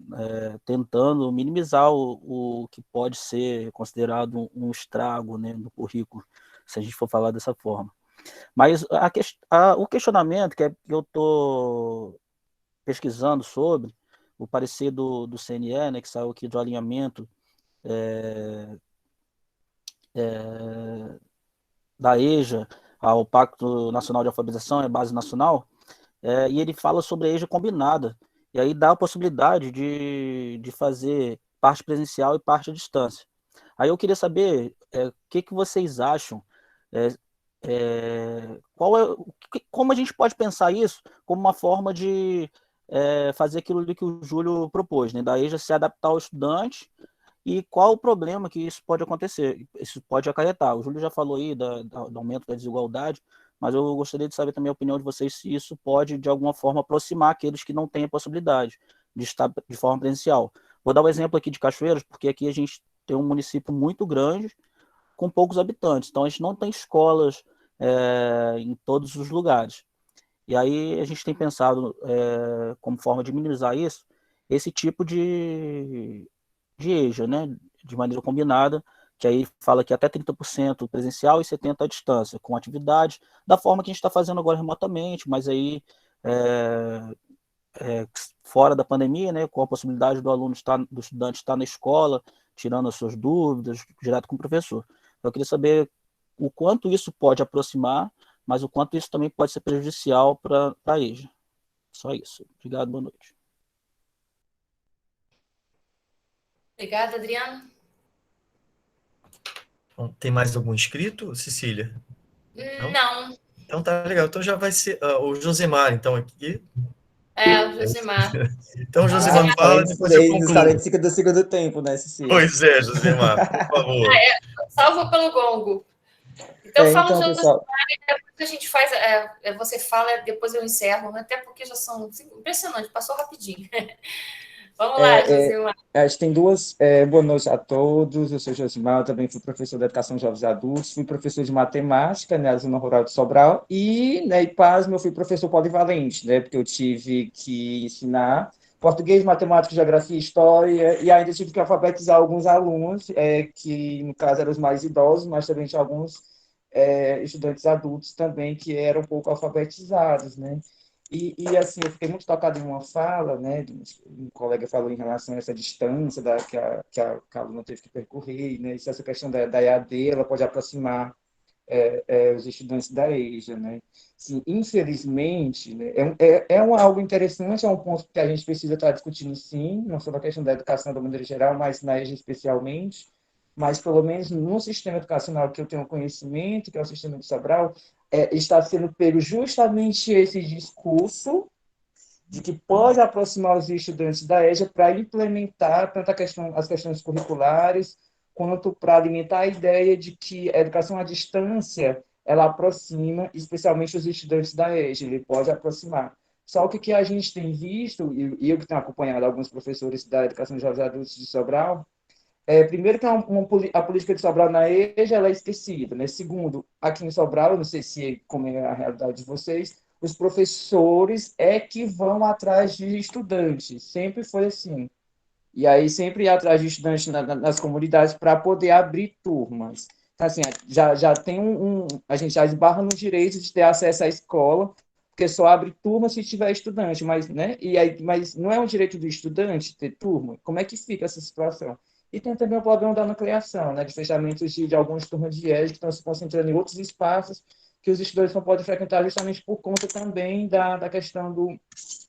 tentando minimizar o que pode ser considerado um estrago, né, no currículo, se a gente for falar dessa forma. Mas o questionamento que eu estou pesquisando sobre, o parecer do CNE, né, que saiu aqui do alinhamento da EJA ao Pacto Nacional de Alfabetização, Base Nacional, e ele fala sobre a EJA combinada, e aí dá a possibilidade de fazer parte presencial e parte à distância. Aí eu queria saber o que vocês acham, como a gente pode pensar isso como uma forma de fazer aquilo que o Júlio propôs, né, da EJA se adaptar ao estudante, e qual o problema que isso pode acontecer, isso pode acarretar. O Júlio já falou aí do aumento da desigualdade, mas eu gostaria de saber também a opinião de vocês se isso pode, de alguma forma, aproximar aqueles que não têm a possibilidade de estar de forma presencial. Vou dar um exemplo aqui de Cachoeiras, porque aqui a gente tem um município muito grande, com poucos habitantes, então a gente não tem escolas em todos os lugares. E aí a gente tem pensado, como forma de minimizar isso, esse tipo de EJA, né, de maneira combinada, que aí fala que até 30% presencial e 70% à distância, com atividades, da forma que a gente está fazendo agora remotamente, mas aí fora da pandemia, né, com a possibilidade do estudante estar na escola, tirando as suas dúvidas, direto com o professor. Eu queria saber o quanto isso pode aproximar, mas o quanto isso também pode ser prejudicial para a EJA. Só isso. Obrigado, boa noite. Obrigada, Adriano. Bom, tem mais algum inscrito, Cecília? Não. Então tá legal. Então já vai ser o Josemar, então, aqui. O Josemar. Então, Josemar, fala, depois eu concluo. Do segundo tempo, né, Cecília? Pois é, Josemar, por favor. Salva pelo gongo. Então, fala o Josemar e depois que a gente faz, você fala, depois eu encerro, até porque já são impressionante, passou rapidinho. Vamos lá, Josimar. Acho que tem duas. Boa noite a todos. Eu sou Josimar, eu também fui professor de Educação de Jovens e Adultos, fui professor de matemática, né, na Zona Rural de Sobral, e pasmo, eu fui professor polivalente, né, porque eu tive que ensinar português, matemática, geografia, história, e ainda tive que alfabetizar alguns alunos, que no caso eram os mais idosos, mas também tinha alguns estudantes adultos também que eram um pouco alfabetizados, né? Assim, eu fiquei muito tocado em uma fala, né? Um colega falou em relação a essa distância que a aluna teve que percorrer, né? Essa questão da EAD, ela pode aproximar os estudantes da EJA, né? Sim, infelizmente, né, algo interessante, é um ponto que a gente precisa estar discutindo, sim, não só na questão da educação da maneira geral, mas na EJA especialmente, mas pelo menos no sistema educacional que eu tenho conhecimento, que é o sistema de Sobral, está sendo pego justamente esse discurso de que pode aproximar os estudantes da EJA para implementar tanto as questões curriculares, quanto para alimentar a ideia de que a educação à distância ela aproxima, especialmente os estudantes da EJA, ele pode aproximar. Só que o que a gente tem visto, e eu que tenho acompanhado alguns professores da educação de jovens adultos de Sobral, primeiro que a política de Sobral na EJA ela é esquecida, né? Segundo, aqui em Sobral, eu não sei como é a realidade de vocês, os professores que vão atrás de estudantes, sempre foi assim. E aí sempre ir atrás de estudantes nas comunidades para poder abrir turmas. Então, assim, já tem a gente já esbarra no direito de ter acesso à escola, porque só abre turma se tiver estudante, mas, né? Mas não é um direito do estudante ter turma? Como é que fica essa situação? E tem também o problema da nucleação, né? De fechamentos de algumas turmas de EJA que estão se concentrando em outros espaços que os estudantes não podem frequentar justamente por conta também da questão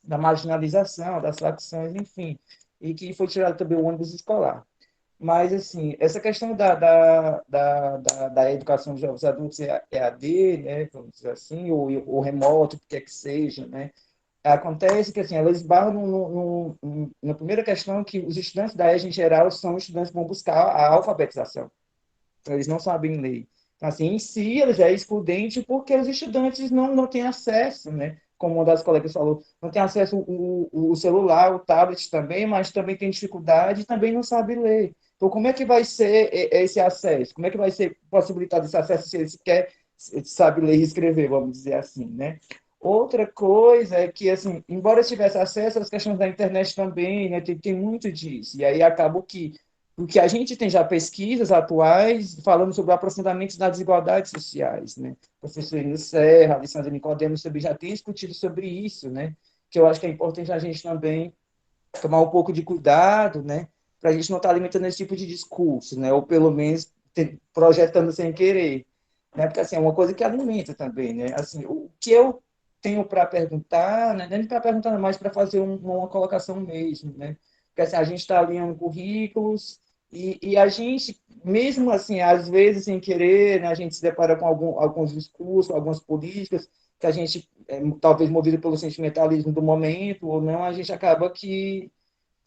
da marginalização, das facções, enfim, e que foi tirado também o ônibus escolar. Mas, assim, essa questão da educação de jovens adultos, EAD, né, vamos dizer assim, ou remoto, o que quer que seja, né, acontece que, assim, elas esbarram na primeira questão que os estudantes da EJA, em geral, são estudantes que vão buscar a alfabetização. Então, eles não sabem ler. Então, assim, em si, ele já é excludente porque os estudantes não têm acesso, né? Como uma das colegas falou, não tem acesso o celular, o tablet também, mas também tem dificuldade e também não sabe ler. Então, como é que vai ser esse acesso? Como é que vai ser possibilitado esse acesso se ele sequer sabe ler e escrever, vamos dizer assim, né? Outra coisa é que, assim, embora eu tivesse acesso às questões da internet também, né, tem muito disso. E aí acaba que porque a gente tem já pesquisas atuais falando sobre o aprofundamento das desigualdades sociais, né? O professor Enio Serra, Alessandra Nicodemos também já tem discutido sobre isso, né? Que eu acho que é importante a gente também tomar um pouco de cuidado, né? Para a gente não estar alimentando esse tipo de discurso, né? Ou pelo menos projetando sem querer, né? Porque assim é uma coisa que alimenta também, né? Assim, o que eu tenho para perguntar, né? Nem para perguntar, mais para fazer uma colocação mesmo, né? Porque assim, a gente está alinhando currículos e a gente, mesmo assim, às vezes sem querer, né, a gente se depara com alguns discursos, algumas políticas que a gente, talvez movido pelo sentimentalismo do momento ou não, a gente acaba que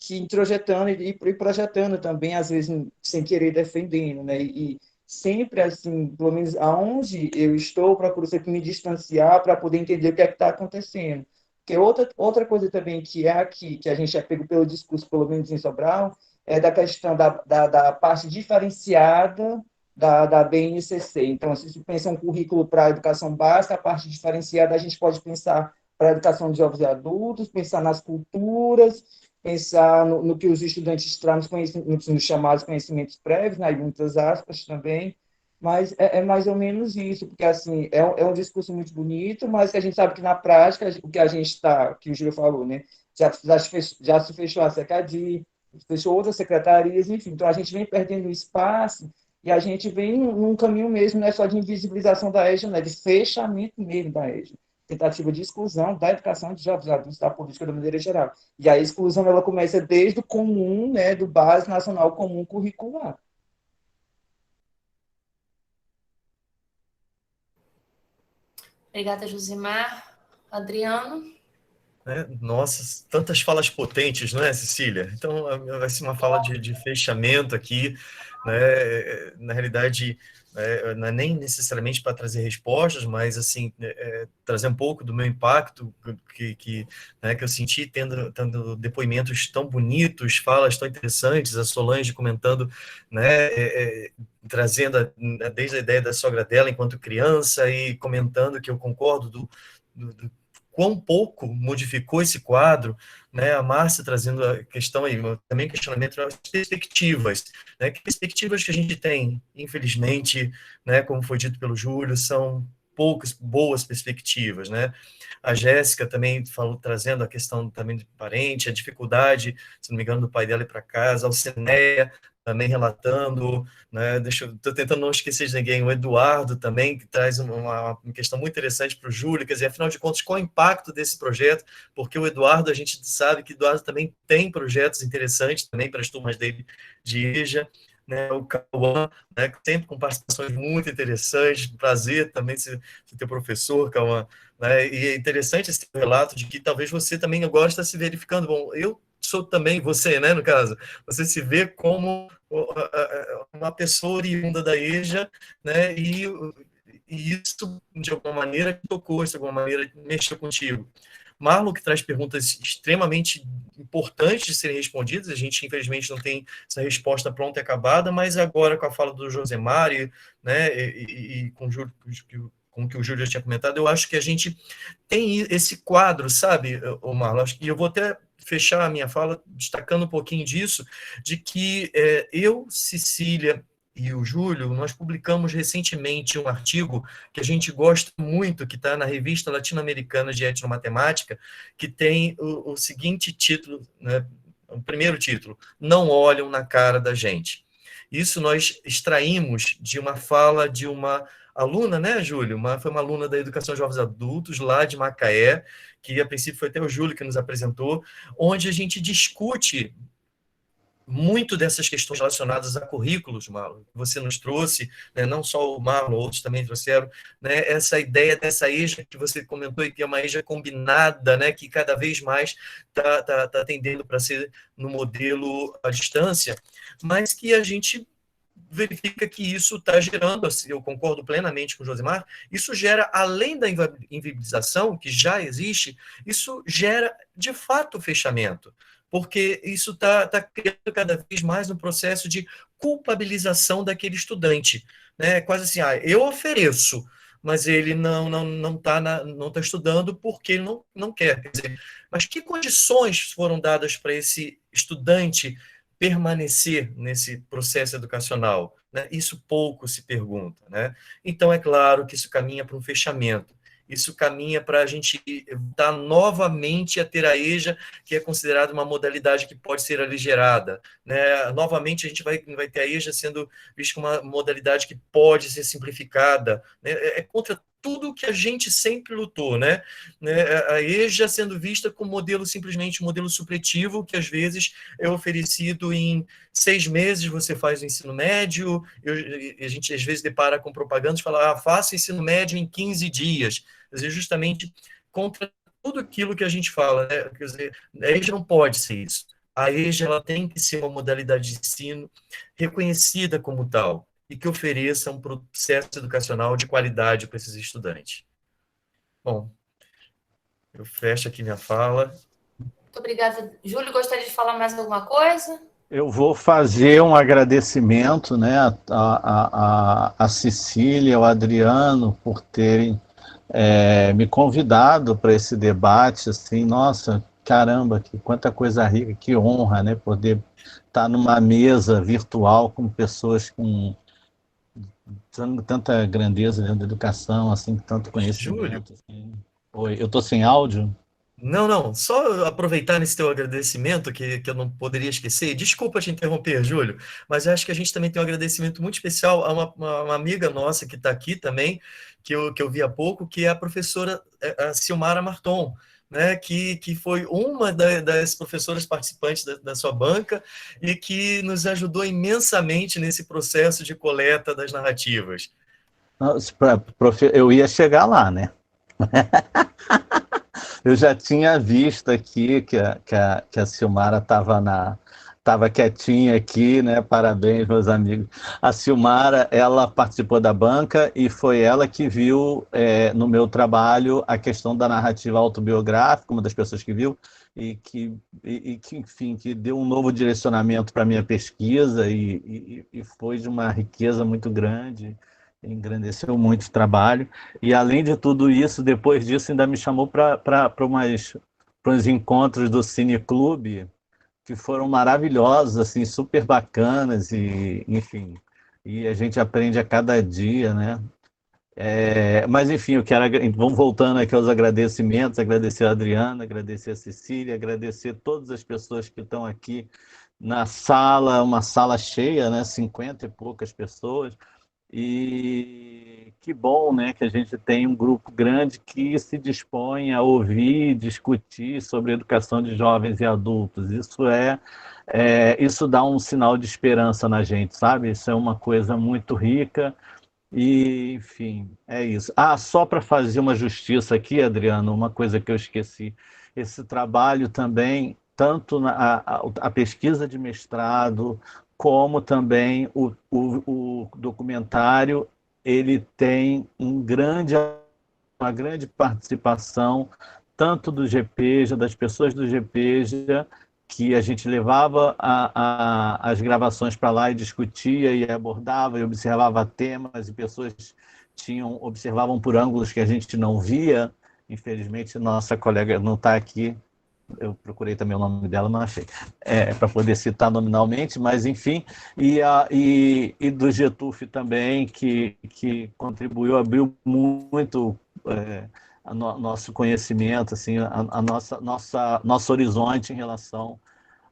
introjetando e projetando também, às vezes sem querer defendendo, né? E sempre assim, pelo menos aonde eu estou, procuro sempre me distanciar para poder entender o que é que está acontecendo. Porque outra coisa também que é aqui, que a gente é pego pelo discurso, pelo menos em Sobral, é da questão da parte diferenciada da BNCC. Então, se você pensa um currículo para a educação básica, a parte diferenciada a gente pode pensar para a educação de jovens e adultos, pensar nas culturas, pensar no que os estudantes trazem nos chamados conhecimentos prévios, né, muitas aspas também, mas é mais ou menos isso, porque assim, é um discurso muito bonito, mas que a gente sabe que na prática, o que a gente está, que o Júlio falou, né, já se fechou a SECADI, fechou outras secretarias, enfim, então a gente vem perdendo espaço e a gente vem num caminho mesmo, não é só de invisibilização da EJA, né, de fechamento mesmo da EJA, tentativa de exclusão da educação de jovens adultos da política de maneira geral. E a exclusão ela começa desde o comum, né, do Base Nacional Comum Curricular. Obrigada, Josimar. Adriano? né? Nossa, tantas falas potentes, não é, Cecília? Então, vai ser uma fala de fechamento aqui, né? Na realidade, não é nem necessariamente para trazer respostas, mas, assim, trazer um pouco do meu impacto né, que eu senti tendo depoimentos tão bonitos, falas tão interessantes, a Solange comentando, né, trazendo desde a ideia da sogra dela enquanto criança e comentando que eu concordo do quão pouco modificou esse quadro, né? A Márcia trazendo a questão aí, também questionamento das perspectivas, né? Que perspectivas que a gente tem, infelizmente, né? Como foi dito pelo Júlio, são poucas boas perspectivas, né? A Jéssica também falou, trazendo a questão também do parente, a dificuldade, se não me engano, do pai dela ir para casa, a Alcenéia também relatando, né? Estou tentando não esquecer de ninguém, o Eduardo também, que traz uma questão muito interessante para o Júlio, quer dizer, afinal de contas, qual é o impacto desse projeto? Porque o Eduardo, a gente sabe que o Eduardo também tem projetos interessantes também para as turmas dele de EJA, né? O Cauã, né? Sempre com participações muito interessantes, prazer também ser teu professor, Cauã, né? E é interessante esse relato de que talvez você também agora está se verificando, bom, eu sou também você, né, no caso, você se vê como uma pessoa oriunda da EJA, né, e isso, de alguma maneira, tocou, de alguma maneira, mexeu contigo. Marlon, que traz perguntas extremamente importantes de serem respondidas, a gente, infelizmente, não tem essa resposta pronta e acabada, mas agora, com a fala do Josemar, né, e com o que o Júlio já tinha comentado, eu acho que a gente tem esse quadro, sabe, Marlon, e eu vou até fechar a minha fala destacando um pouquinho disso, de que eu, Cecília e o Júlio, nós publicamos recentemente um artigo que a gente gosta muito, que está na Revista Latino-Americana de Etnomatemática, que tem o seguinte título, né, o primeiro título, Não Olham na Cara da Gente. Isso nós extraímos de uma fala de uma aluna, né, Júlio? Foi uma aluna da Educação de Jovens Adultos, lá de Macaé, que a princípio foi até o Júlio que nos apresentou, onde a gente discute muito dessas questões relacionadas a currículos, Marlon, que você nos trouxe, né, não só o Marlon, outros também trouxeram, né, essa ideia dessa EJA que você comentou, e que é uma EJA combinada, né, que cada vez mais está tendendo para ser no modelo à distância, mas que a gente verifica que isso está gerando, eu concordo plenamente com o Josemar, isso gera, além da inviabilização, que já existe, isso gera, de fato, fechamento, porque isso está criando cada vez mais um processo de culpabilização daquele estudante, né? Quase assim, eu ofereço, mas ele não está estudando porque ele não quer. Quer dizer, mas que condições foram dadas para esse estudante permanecer nesse processo educacional, né? Isso pouco se pergunta, né? Então, é claro que isso caminha para um fechamento, isso caminha para a gente voltar novamente a ter a EJA, que é considerada uma modalidade que pode ser aligerada, né? Novamente, a gente vai ter a EJA sendo vista como uma modalidade que pode ser simplificada, né? É contra tudo que a gente sempre lutou, né? A EJA sendo vista como modelo, simplesmente um modelo supletivo, que às vezes é oferecido em 6 meses, você faz o ensino médio, a gente às vezes depara com propagandas, fala, faça ensino médio em 15 dias, quer dizer, justamente contra tudo aquilo que a gente fala, né? Quer dizer, a EJA não pode ser isso. A EJA ela tem que ser uma modalidade de ensino reconhecida como tal, e que ofereça um processo educacional de qualidade para esses estudantes. Bom, eu fecho aqui minha fala. Muito obrigada. Júlio, gostaria de falar mais alguma coisa? Eu vou fazer um agradecimento, né, a Cecília, ao Adriano, por terem me convidado para esse debate, assim, nossa, caramba, quanta coisa rica, que honra, né, poder estar numa mesa virtual com pessoas com tanta grandeza dentro da educação, assim, tanto conhecimento. Assim. Oi, eu estou sem áudio? Não, só aproveitar nesse teu agradecimento, que eu não poderia esquecer, desculpa te interromper, Júlio, mas eu acho que a gente também tem um agradecimento muito especial a uma amiga nossa que está aqui também, que eu vi há pouco, que é a professora a Silmara Marton, né, que foi uma das professoras participantes da sua banca e que nos ajudou imensamente nesse processo de coleta das narrativas. Eu ia chegar lá, né? Eu já tinha visto aqui que a Silmara estava quietinha aqui, né? Parabéns, meus amigos. A Silmara, ela participou da banca e foi ela que viu no meu trabalho a questão da narrativa autobiográfica, uma das pessoas que viu, e que enfim, que deu um novo direcionamento para a minha pesquisa e foi de uma riqueza muito grande, engrandeceu muito o trabalho. E, além de tudo isso, depois disso, ainda me chamou para uns encontros do Cineclube, que foram maravilhosos, assim, super bacanas, e, enfim, e a gente aprende a cada dia, né? Mas, enfim, vamos voltando aqui aos agradecimentos, agradecer a Adriana, agradecer a Cecília, agradecer todas as pessoas que estão aqui na sala, uma sala cheia, né? 50 e poucas pessoas, e que bom, né, que a gente tem um grupo grande que se dispõe a ouvir e discutir sobre educação de jovens e adultos. Isso dá um sinal de esperança na gente, sabe? Isso é uma coisa muito rica e, enfim, é isso. Só para fazer uma justiça aqui, Adriano, uma coisa que eu esqueci. Esse trabalho também, tanto a pesquisa de mestrado, como também o documentário, ele tem uma grande participação, tanto do GPEJA, das pessoas do GPEJA, que a gente levava as gravações para lá e discutia e abordava e observava temas, e pessoas observavam por ângulos que a gente não via. Infelizmente, nossa colega não está aqui, eu procurei também o nome dela, não achei, para poder citar nominalmente, mas enfim, e do Getuf também, que contribuiu, abriu muito nosso conhecimento, assim, nosso horizonte em relação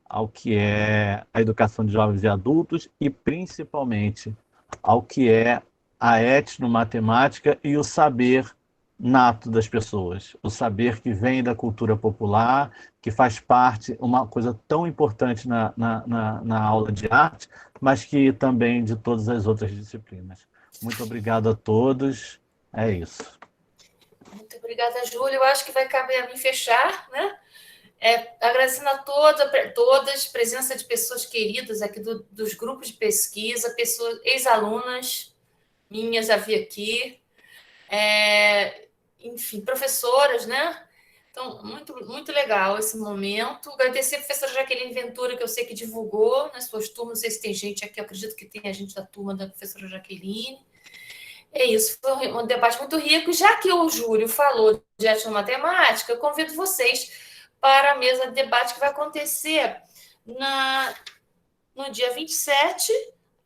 ao que é a educação de jovens e adultos, e principalmente ao que é a etnomatemática e o saber nato das pessoas, o saber que vem da cultura popular, que faz parte, uma coisa tão importante na aula de arte, mas que também de todas as outras disciplinas. Muito obrigado a todos, é isso. Muito obrigada, Júlia. Eu acho que vai caber a mim fechar, né? Agradecendo a todas, presença de pessoas queridas aqui dos grupos de pesquisa, pessoas, ex-alunas minhas havia aqui, enfim, professoras, né? Então, muito, muito legal esse momento. Agradecer a professora Jaqueline Ventura, que eu sei que divulgou nas suas turmas. Não sei se tem gente aqui, eu acredito que tem a gente da turma da professora Jaqueline. É isso, foi um debate muito rico. Já que o Júlio falou de etnomatemática, eu convido vocês para a mesa de debate que vai acontecer no dia 27,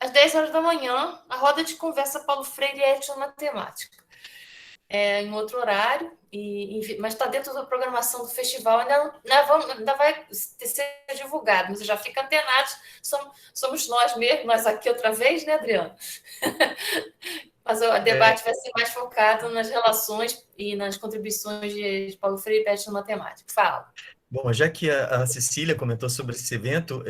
às 10 horas da manhã, a roda de conversa Paulo Freire e etnomatemática. Em outro horário, mas está dentro da programação do festival, ainda vai ser divulgado, mas já fica antenados, somos nós mesmos, nós aqui outra vez, né, Adriano? Mas o debate vai ser mais focado nas relações e nas contribuições de Paulo Freire e etnomatemática. Fala. Bom, já que a Cecília comentou sobre esse evento,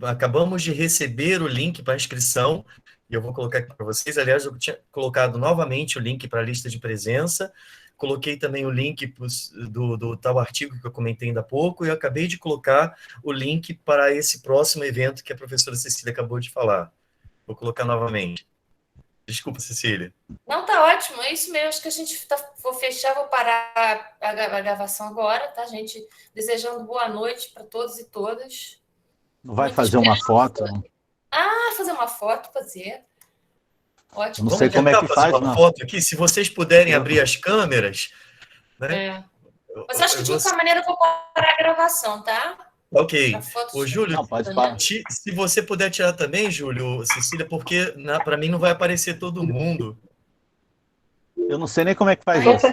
acabamos de receber o link para a inscrição, e eu vou colocar aqui para vocês. Aliás, eu tinha colocado novamente o link para a lista de presença, coloquei também o link do tal artigo que eu comentei ainda há pouco, e eu acabei de colocar o link para esse próximo evento que a professora Cecília acabou de falar. Vou colocar novamente. Desculpa, Cecília. Não, tá ótimo, é isso mesmo. Acho que a gente vou fechar, vou parar a gravação agora, tá, gente? Desejando boa noite para todos e todas. Vai fazer uma foto? Fazer uma foto, fazer. Ótimo. Não sei como é que faz, uma foto aqui, se vocês puderem abrir as câmeras, né? Mas acho que de qualquer maneira eu vou parar a gravação, tá? Ok. Ô, Júlio, se você puder tirar também, Júlio, Cecília, porque para mim não vai aparecer todo mundo. Eu não sei nem como é que faz isso.